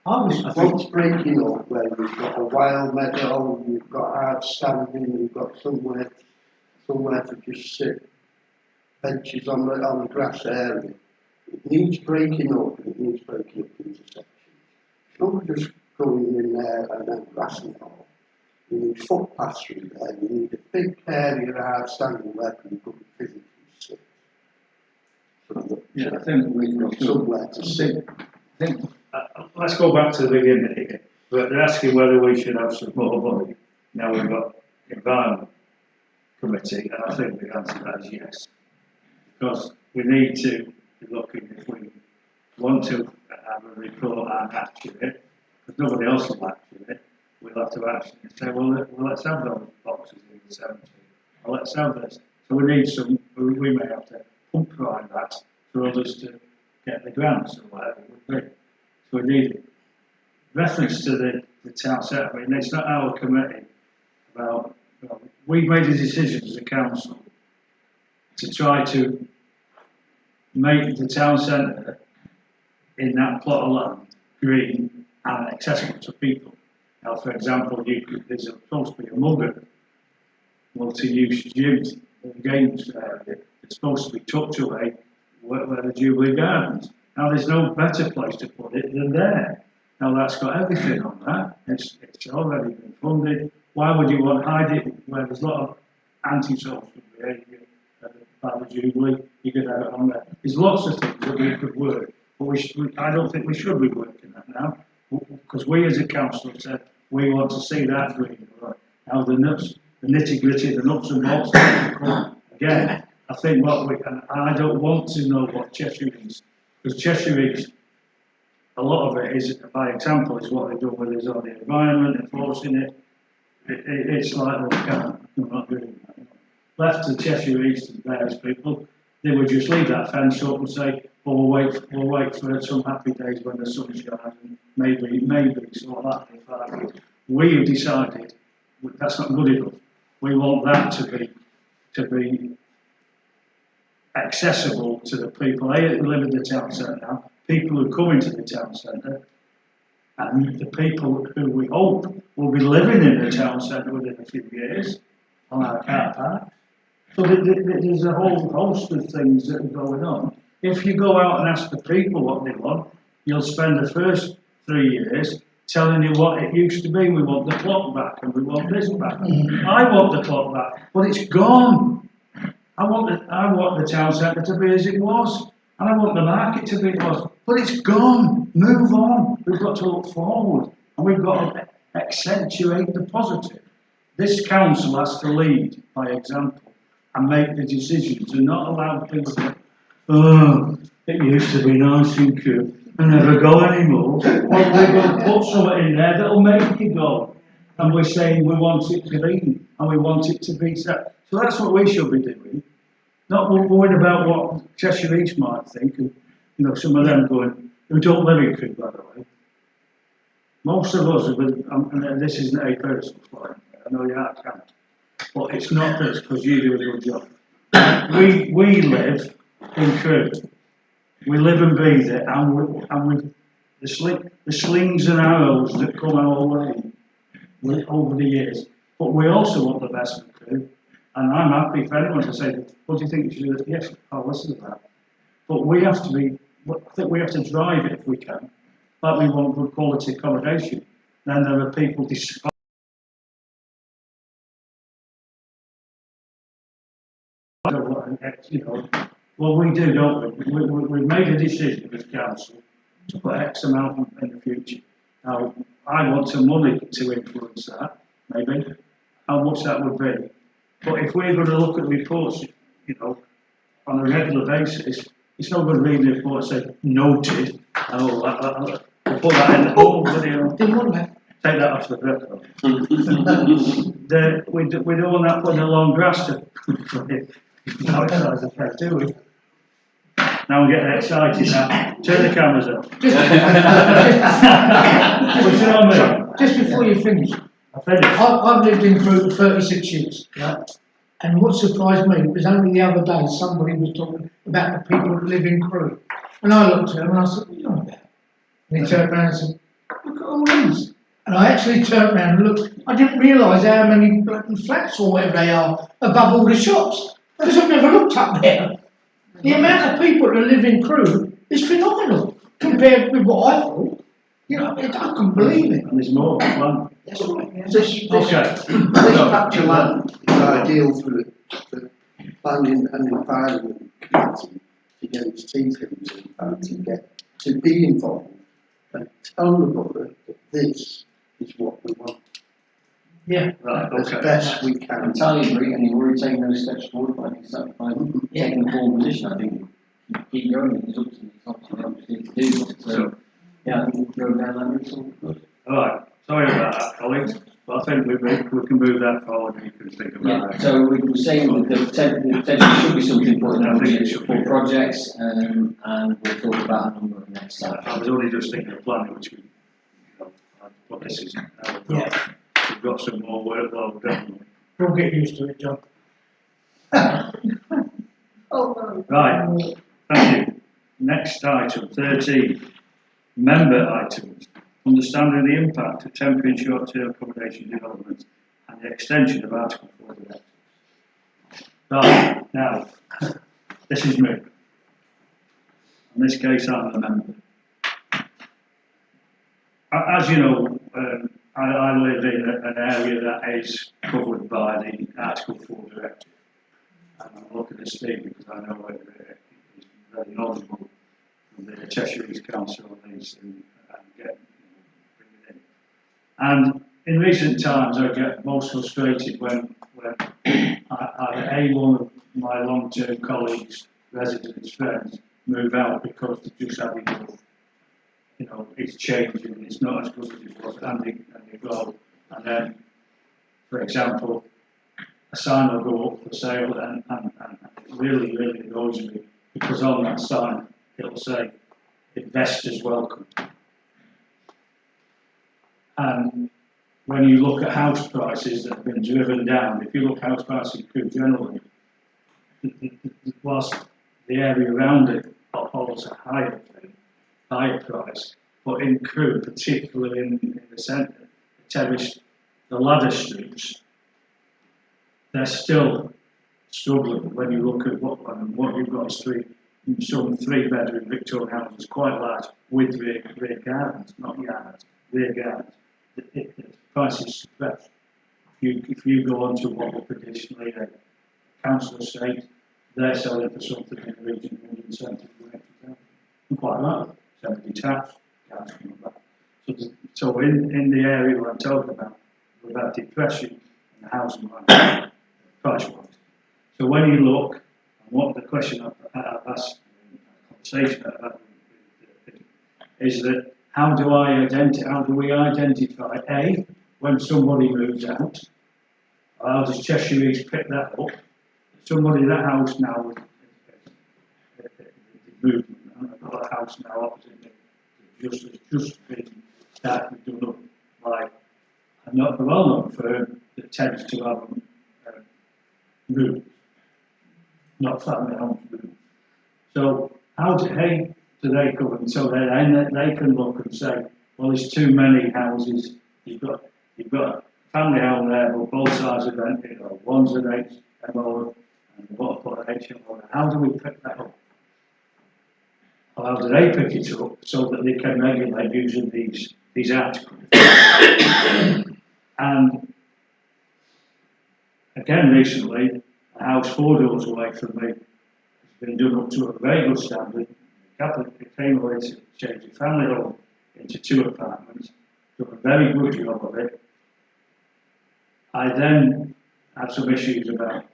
What's breaking up where you've got a wild meadow, you've got hard standing, you've got somewhere to just sit, benches on the grass area. It needs breaking up, and it needs breaking up into sections. It's not just going in there and then grassing it all. You need footpaths through there, you need a big area of hard standing where people can physically sit. So Yeah, I think we've got somewhere to sit. I think, let's go back to the beginning again. But they're asking whether we should have some more money. Now we've got Environment Committee, and I think the answer to that is yes. Because we need to be looking if we want to have a report and action it, because nobody else will action it, we'll have to action it and say, well, let's have those boxes in the cemetery, or let's have this. So we need some, we may have to pump prime that for others to get the grants or whatever it would be. So we need reference to the town centre. I mean, it's not our committee about, we made a decision as a council to try to make the town centre in that plot of land green and accessible to people. Now, for example, there's supposed to be a multi-use gym games area. It's supposed to be tucked away where the Jubilee Gardens. Now, there's no better place to put it than there. Now, that's got everything on that. It's already been funded. Why would you want to hide it where there's a lot of anti-social behaviour by the Jubilee? You could have it on there. There's lots of things that we could work, but I don't think we should be working that now, because we as a council have said we want to see that green. Now, the nitty-gritty, the nuts and bolts, again, I think and I don't want to know what Cheshire is, because Cheshire is, a lot of it is, by example, is what they've done with us on the environment, enforcing it. It's like, well, we're not doing that. Left to Cheshire East and various people, they would just leave that fence up and say, well, we'll wait for some happy days when the sun shines, and maybe, so that in 5 years. We have decided that's not good enough. We want that to be accessible to the people who live in the town centre now, people who come into the town centre, and the people who we hope will be living in the town centre within a few years on our car park. So there's a whole host of things that are going on. If you go out and ask the people what they want, you'll spend the first 3 years telling you what it used to be. We want the clock back and we want this back. I want the clock back, but it's gone. I want the town centre to be as it was, and I want the market to be as it was, but it's gone. Move on. We've got to look forward, and we've got to accentuate the positive. This council has to lead by example and make the decisions and not allow people to, it used to be nice and cute and never go anymore. Well, we're going to put something in there that'll make it go. And we're saying we want it clean. and we want it to be set. So that's what we should be doing. Not worried about what Cheshire East might think, and some of them going, who don't live in Crewe, by the way. Most of us have been, and this isn't a personal point, I know you can't, but it's not this, because you do a good job. We live in Crewe. We live and breathe it, and the slings and arrows that come our way over the years. But we also want the best for Crewe, and I'm happy for anyone to say, what do you think you should do? Yes, I'll listen to that. But we have to be, I think we have to drive it if we can. Like we want good quality accommodation. Then there are people despite. Well, we do, don't we? We've made a decision as council to put X amount in the future. Now, I want some money to influence that, maybe, how much that would be. But if we're going to look at reports, on a regular basis, it's not going to read the report and say, noted, and all that. We'll put that in the whole video. Take that off the record. We don't want that putting a long grass to outside the fair, do we? Now I'm getting excited now. Turn the cameras up. Just before you finish, I've lived in Crewe for 36 years, right? And what surprised me was only the other day somebody was talking about the people that live in Crewe. And I looked at him and I said, what are you on about? And he turned around and said, look at all these. And I actually turned around and looked. I didn't realise how many flats or whatever they are above all the shops. Because I've never looked up there. The amount of people that live in Crewe is phenomenal compared with what I thought. I couldn't believe it. And there's more. One. That's right. This patch of land is ideal for the planning and environment committee to get its teeth into and to be involved and tell the borough that this is what we want. Yeah. Right, As best we I can. entirely agree, and you've already taken those steps forward by taking the forward position. I think keep going, it's up to you, it's obviously what you need to do. So, yeah, I think we'll go down that route, it's all good. Alright, sorry about that, colleagues, but I think we can move that forward and you can think about Yeah, it. so we were saying that the potentially should be something put in the budget for projects, and we'll talk about a number of next time. I was only just thinking of planning, which but this is, we've got some more workload, definitely. We'll get used to it, John. Right, thank you. Next item, 13, member items. Understanding the impact of temporary and short-term accommodation development and the extension of Article 4 directives. Right, now, this is me. In this case, I'm the member. As you know, I live in an area that is covered by the Article 4 directive. And I'm looking at Steve because I know he's very knowledgeable from the Cheshire East Council on these and bring it in. And in recent times, I get most frustrated when one of my long-term colleagues, residents, friends move out because they're just having it's changing, it's not as good as it was, and they go. And then, for example, a sign will go up for sale, and it really, really annoys me because on that sign it'll say, investors welcome. And when you look at house prices that have been driven down, if you look at house prices in Crewe generally, whilst the area around it holds a higher price, but in Crewe, particularly in the centre, the terrace, the ladder streets, they're still struggling when you look at what you've got is some 3-bedroom Victorian houses, quite large, with rear gardens, not yards, rear gardens. The price is suppressed. If you go on to what were traditionally a council estate, they're selling for something in the region of 170,000. And quite right, 70 detached, garage coming back. So in the area where I'm talking about, we've had depression in the housing market, price-wise. So when you look, and what the question I've asked in the conversation about is that how do we identify, A, when somebody moves out how does Cheshire East pick that up? Somebody, that house now, the movement, and I've got a house now opposite me, just been started done up by a well-known firm that tends to have rooms, not family homes rooms. So how do they come and so they can look and say, well, there's too many houses. You've got a family home there, but both sides are rented, or one's an HMO and the bottom put an HMO. How do we pick that up? Or how do they pick it up so that they can regulate using these articles? And again, recently, a house 4 doors away from me has been done up to a very good standard. The couple came away to change the family home into 2 apartments, done a very good job of it. I then had some issues about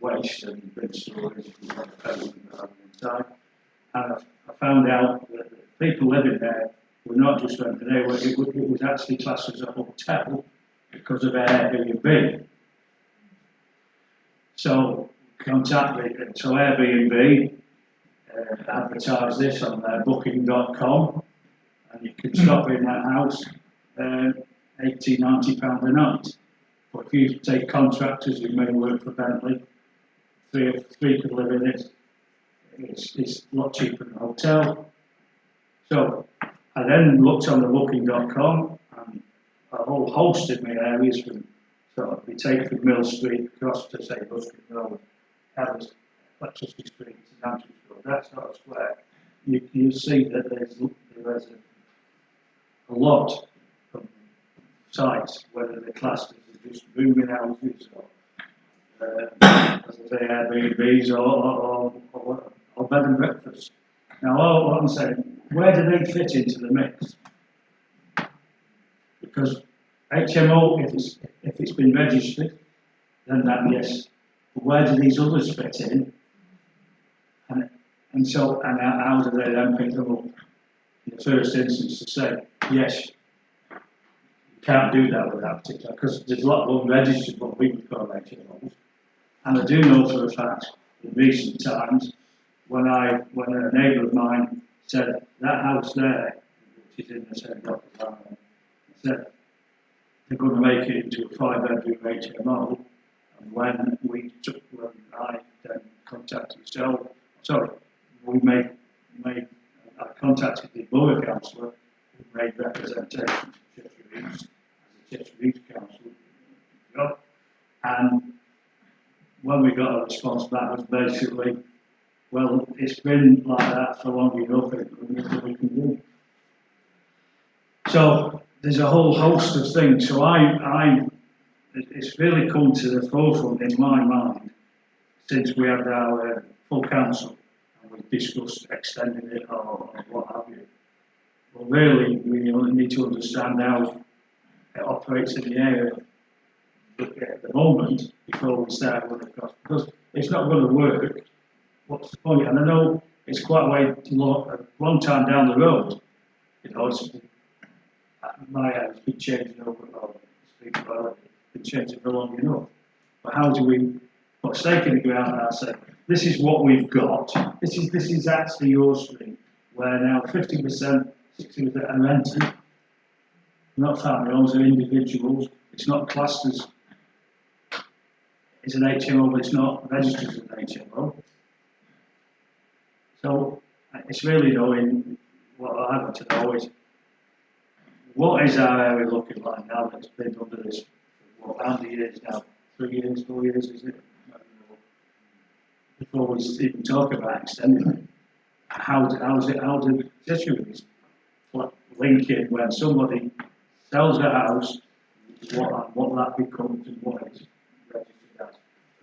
waste and bin storage inside, and I found out that the people living there were not just renting, it was actually classed as a hotel because of Airbnb. So contact me. So Airbnb advertise this on their booking.com, and you can stop in that house £80–90 a night. But if you take contractors who may work for Bentley, three could live in it. It's a lot cheaper than a hotel. So I then looked on the booking.com, and a whole host of my areas from sort of we take from Mill Street across to say Ruskin Road, Ellis, Electricity Street to Nantucket Road, that sort of square. You see that there's a lot of sites, whether they're classed as just rooming houses or as I say, Airbnbs or bed and breakfast. Now, what I'm saying, where do they fit into the mix? Because HMO, if it's been registered, then that yes. But where do these others fit in? And how do they then pick them up? In the first instance, to say yes, you can't do that with that particular, because there's a lot of unregistered what we would call HMOs. And I do know for a fact, in recent times, when a neighbour of mine said that house there, which is in the same block as mine, said they're going to make it into a 5-bedroom HMO. And when I then contacted I contacted the borough councillor who made representation to Cheshire East as a Cheshire East council, and when we got a response back was basically, well, it's been like that for long enough, there's nothing we can do. So there's a whole host of things. So it's really come to the forefront in my mind since we had our full council and we discussed extending it or what have you. Well, really, we need to understand how it operates in the area at the moment before we start going across, because it's not going to work. What's the point? And I know it's quite a long time down the road. My house been changing over, been changing for long enough. But how do we put a stake in the ground and say, this is what we've got. This is actually your street, where now 50%, 60% are rented. Not family homes, are individuals. It's not clusters. It's an HMO, but it's not registered as an HMO. So it's really knowing what I want to know is what is our area looking like now that's been under this for how many years now? 3 years, 4 years, is it? Before we even talk about extending it. How do Cheshire link in when somebody sells a house, what that becomes and what it's registered as?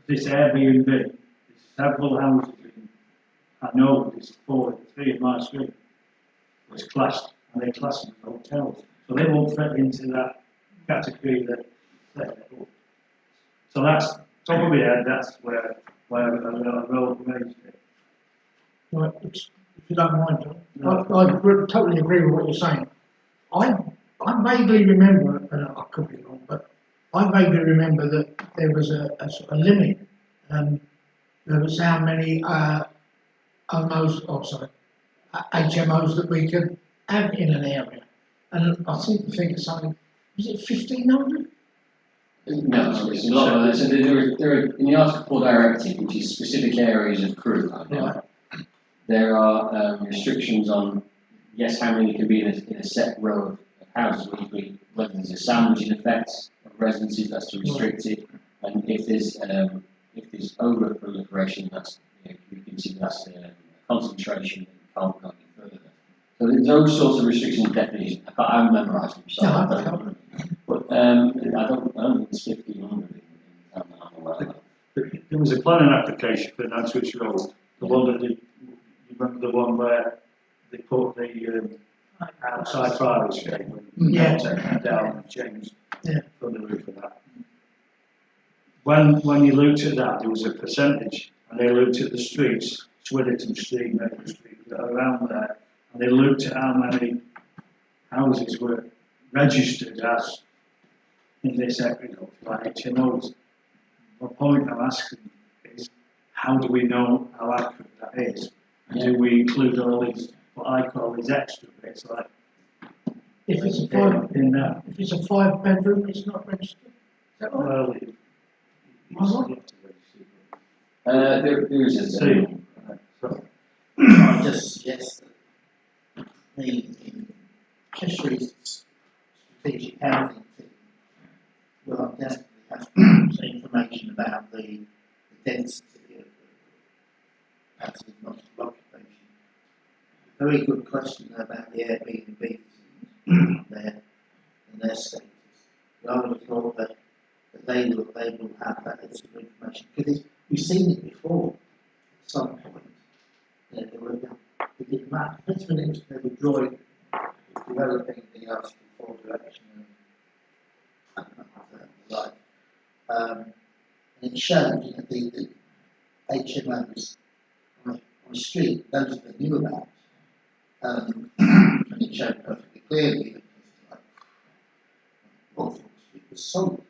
This Airbnb, there's several houses I know there's 3 in my street was classed, and they're classed as hotels. So they won't fit into that category that so that's top of my head, that's where I raised it. Right, if you don't mind, John. I totally agree with what you're saying. I vaguely remember, and I could be wrong, but I vaguely remember that there was a sort of limit. There was how many OMOs, or sorry, HMOs that we could have in an area. And I seem to think of something, was it 1,500? No, it's a lot of, so there are, in the Article 4 directive, which is specific areas of crew, Right. there are restrictions on, yes, how many can be in a set row of houses, whether there's a sandwich in effect of residences, that's to restrict it, and if there's over proliferation, that's, you can see that's a concentration that can't go any further. So there's those sorts of restrictions and definitions. I haven't memorised them, so No, I I don't don't. know. But I don't think it's 1,500 in town that I'm aware of. There was a planning application for Nantwich Road, the one that you remember the one where they put the outside fire escape Yeah. down and changed Yeah. from the roof of that. When you looked at that, there was a percentage, and they looked at the streets, Switherton Street, Maple Street, that are around there, and they looked at how many houses were registered as in this area, like HMOs. The point I'm asking is, how do we know how accurate that is? And do we include all these, what I call these extra bits, like If it's a five, in that? if it's a 5-bedroom, it's not registered. Is that right? Well, There is a See. So, I just suggest that the Cheshire's strategic housing team will definitely have some information about the density of housing, not occupation. Very good question about the Airbnb there and their status. But I would have thought that they will have that sort of information, because we've seen it before at some point. They did map, that's when they were drawing, developing the Article 4 direction and like. And it showed, the HMOs on the street, those that knew about. And it showed perfectly clearly that like, Walthall Street was sold.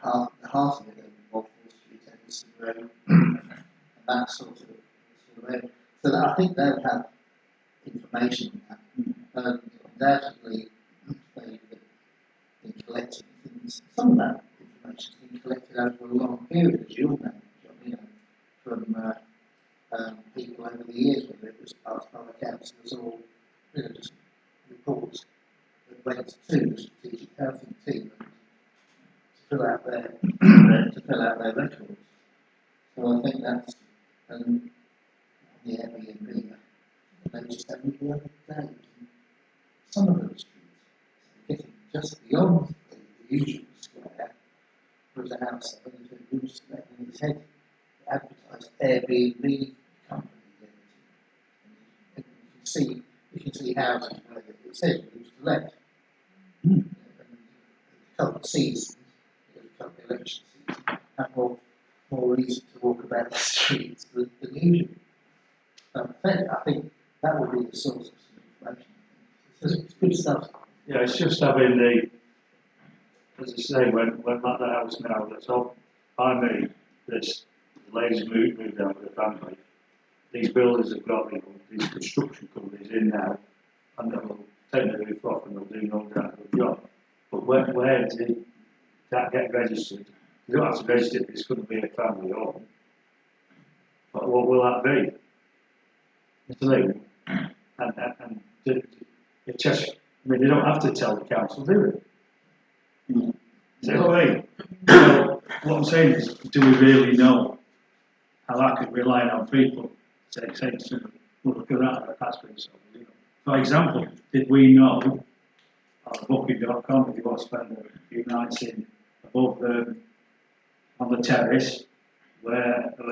Half of it over Walthall Street, Edison Road, and that sort of area. So that I think they'll have information on that. Undoubtedly, they've been collecting things. Some of that information has been collected over a long period, as you all know, from people over the years, whether it was passed by the councillors or just reports that went to the strategic housing team to fill out their records. So I think that's the Airbnb. I noticed that we the other day, some of those streets, getting just beyond the usual square, was a house that only had roofs in his head, advertised Airbnb company. And you can see houses where it says rooms to let. And a couple of seasons, a couple of election seasons, have more reason to walk about the streets than usual. I think that would be the source of some information. It's good stuff. yeah, it's just having the, as I say, when at the house now, that's all by me, this ladies moved down with the family. These builders have got these construction companies in now, and they'll take the roof off and they'll do no doubt a good job. But where did that get registered? You don't have to register it, it's going to be a family home. But what will that be? It's legal. And it just, I mean, they don't have to tell the council, do they? Is that right? So what I'm saying is, do we really know how that could rely on people? Say, well, look at that, that's been sold. You know. For example, did we know on Booking.com, if you want to spend a few nights in above on the terrace, where by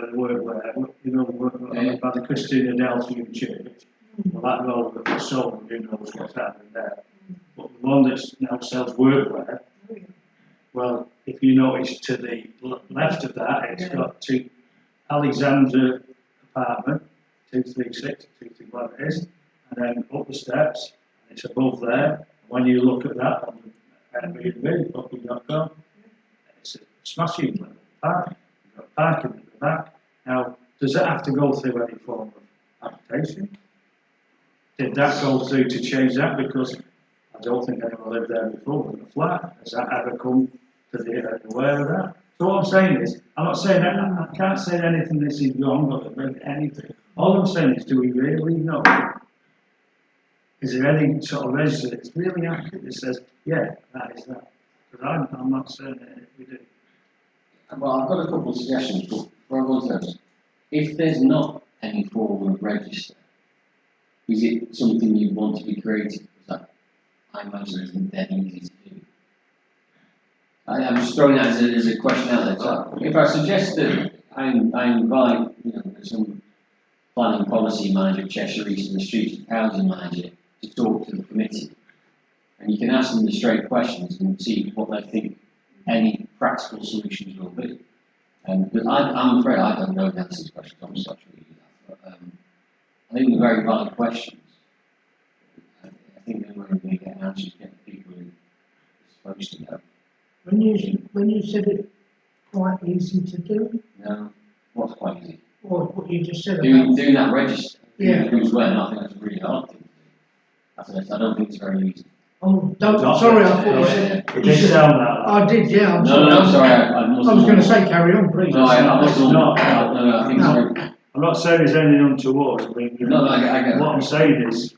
the Christina Delphian Church, well, that road that was sold, who knows what's happening there. But the one that now sells workwear, well, if you notice to the left of that, it's got to Alexandra apartment, 236, 230, whatever it is, and then up the steps, and it's above there. When you look at that on the Airbnb.com. It's a smashing little park. You've got parking at the back. Now, does that have to go through any form of application? Did that go through to change that? Because I don't think anyone lived there before with a flat. Has that ever come to the aware of that? So what I'm saying is, I'm not saying that, I can't say anything this is wrong or anything. All I'm saying is, do we really know? Is there any sort of register that's really accurate that says, yeah, that is that? Because I'm not saying that we do. Well, I've got a couple of suggestions, but for everyone's if there's not any form of register, is it something you want to be created? Because I imagine it isn't that easy to do. I'm just throwing that as a question out there. So if I suggest that I invite, some planning policy manager, Cheshire East, and the street housing manager to talk to the committee, and you can ask them the straight questions and see what they think any practical solutions will be. But I'm afraid I don't know the answer to these questions. I'm such a leader. But I think they're very valid questions. I think they're going to get answers, get people who are supposed to know. When you said it quite easy to do, No, what's quite easy? or what you just said Doing about, that register. Yeah. Who's when? I think that's a really hard thing to do. I don't think it's very easy. oh, sorry, I thought you said It did sound that. I did, yeah, I'm No, sorry. no, sorry. I must I was going to say carry on, please. No, I must It's not. No, I think No. it's very. I'm not saying there's anything untoward. I mean, No, I get what I'm saying is,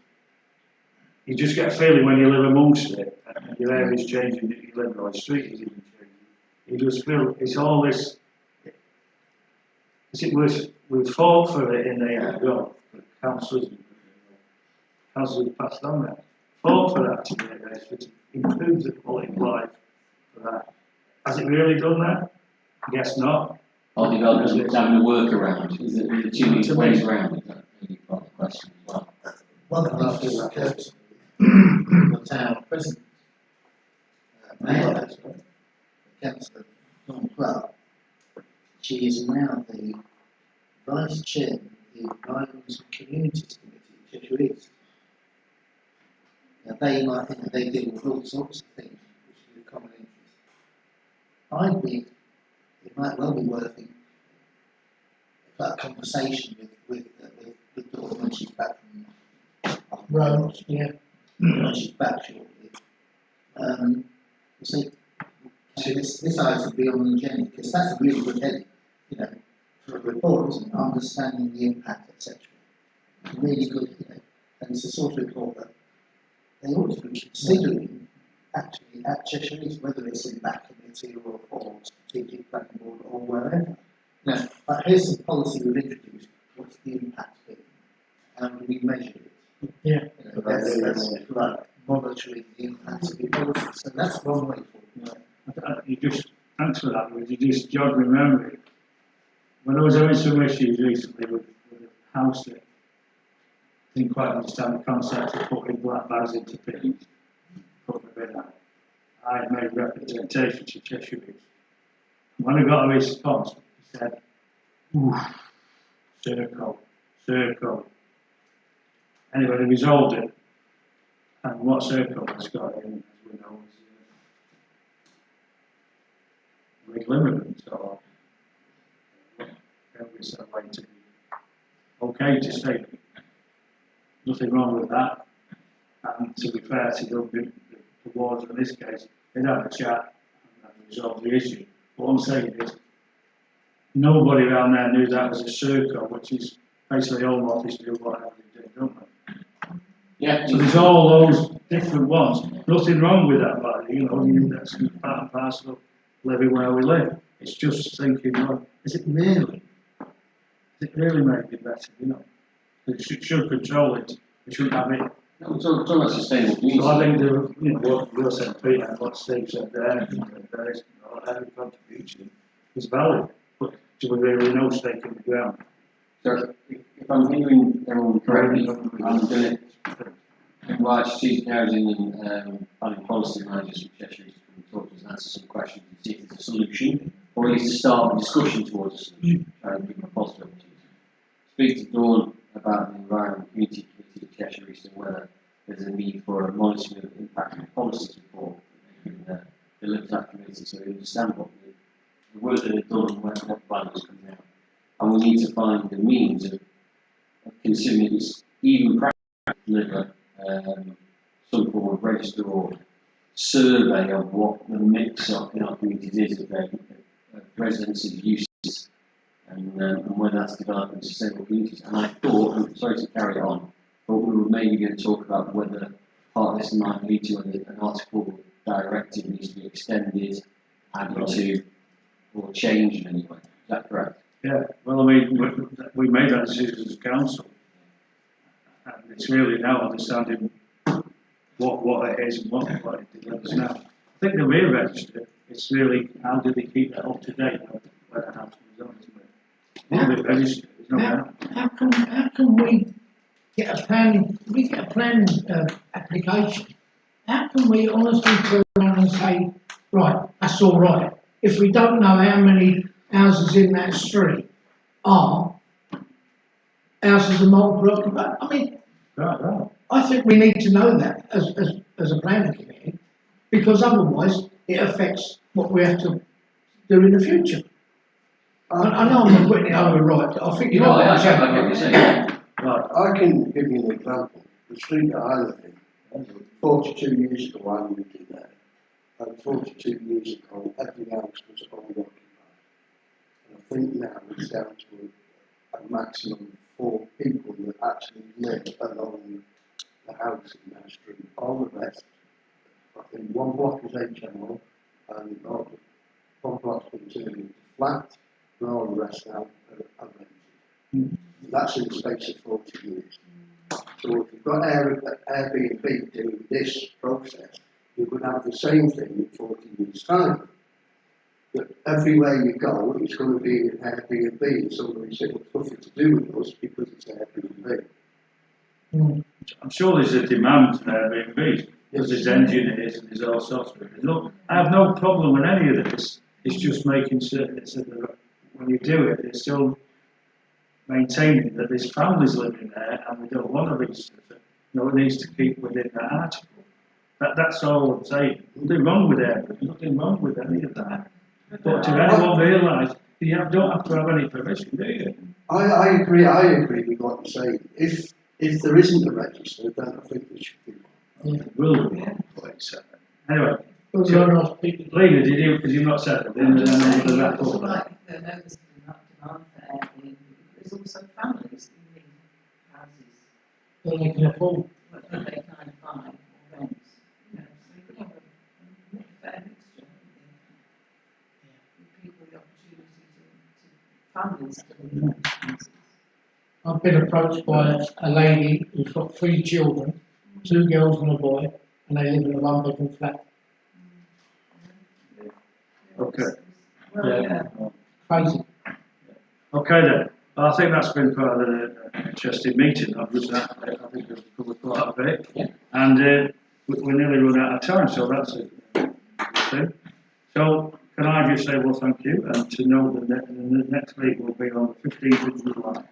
you just get a feeling when you live amongst it, and your area's changing, you live on the street is even changing. You just feel it's all this. Is it we've fought for it in the area, councillors passed on that. Fought for that to be there, to improve the quality of life for that. Has it really done that? I guess not. Our developers having a workaround. Is it the two means ways around? Is that really part of the question as well? One thing I feel like the town president, Mayor, Councillor Dawn Clark, she is now the vice chair of the Environment and Communities Committee at Cheshire East. Now they might think that they deal with all sorts of things which is a common interest. I think it might well be worth a conversation with Dawn when she's back from Roads, yeah. when she's back shortly. See, this item will be on the agenda because that's a really good heading, for a report, isn't it? Understanding the impact, etc. Really good, and it's the sort of report that they ought to be considering actually at Cheshire East, whether it's in that committee or strategic planning board or wherever. But here's some policy we've introduced. What's the impact been? How do we measure it? Yeah. That's like monitoring the impact of the policy. So that's one way forward. You just thanks for that. You just jog my memory. When I was having some issues recently with a house that didn't quite understand the concept of putting black bags into bins, putting them in that. I had made representation to Cheshire East. When I got a response, he said, "Oof, circle." Anyway, they resolved it. And what circle has got in, as we know, is legal immigrants, or it's a way to be okay to say nothing wrong with that. And to be fair to the wards in this case, they'd have a chat and resolve the issue. What I'm saying is, nobody around there knew that was a circle, which is basically Home Office do whatever they do, don't they? Yeah. So there's all those different ones. Nothing wrong with that, but that's part and parcel of living where we live. It's just thinking, well, is it really make it better? It should control it. We shouldn't have it. No, talk about sustainable communities. So I think what Will said, Peter, and what Steve said there, every contribution is valid. But do we really know stake in the ground? So, if I'm hearing everyone correctly, I'm going to invite strategic housing and planning policy managers from Cheshire to come and talk to us and answer some questions and see if there's a solution, or at least to start a discussion towards a solution, try and give them a positive opportunity. Speak to Dawn about the Environment Community Committee of Cheshire East and whether there's a need for a monitoring of impact of policies report the Lives Act committee, so we understand what the work that they've done and what the plan is coming out. And we need to find the means of considering it's even practical to deliver some form of register or survey of what the mix of in our communities is of their residences, uses, and whether that's developing sustainable communities. And I thought, I'm sorry to carry it on, but we were maybe going to talk about whether part of this might lead to an article directive needs to be extended, added to, or changed in any way. Is that correct? Yeah, well, I mean, we made that decision as a council. And it's really now understanding what it is and what it delivers now. I think the real register is really how do they keep that up to date when the house comes on, isn't it? Not the register, there's no doubt. How can we get a plan, application? How can we honestly turn around and say, right, that's all right, if we don't know how many houses in that street are houses of multiple occupants? I mean, Right. I think we need to know that as a planning committee, because otherwise it affects what we have to do in the future. I know I'm not putting it over right, I think you know what I'm saying. I get what you're saying. Right. I can give you an example. The street that I live in, 42 years ago I lived in there, and 42 years ago every house was owner occupied. And I think now it's down to a maximum of 4 people that actually live along the house in that street. All the rest, I think one block is HMO, and one block's been turned into flat, and all the rest now are rented. That's in the space of 40 years. So if you've got Airbnb doing this process, you could have the same thing in 40 years' time. But everywhere you go, it's going to be an Airbnb, and somebody said, well, it's nothing to do with us because it's Airbnb. I'm sure there's a demand for Airbnb because there's engineers and there's all sorts of it. Look, I have no problem with any of this. It's just making certain that when you do it, it's still maintaining that there's families living there and we don't want to restrict it. You know, it needs to keep within that article. That's all I'm saying. Nothing wrong with Airbnb, nothing wrong with any of that. But to anyone realise, you don't have to have any permission, do you? I agree with what you're saying. If there isn't a register, then I think there should be one. It will be in place. Anyway, Lena, did you, because you've not said it, then we'll do that It's for like the notice of demand for Airbnb. There's also families who need houses then they can afford. that they can buy or rent. You know, so you could have a fair mixture. Give people the opportunity to families to live in houses. I've been approached by a lady who's got 3 children, 2 girls and a boy, and they live in a 1-bedroom flat. Okay. Well, yeah. Crazy. Okay then. I think that's been quite an interesting meeting. I think we've covered quite a bit. Yeah. And we're nearly run out of time, so that's a good thing. So can I just say, well, thank you, and to know that the next meeting will be on the 15th of July.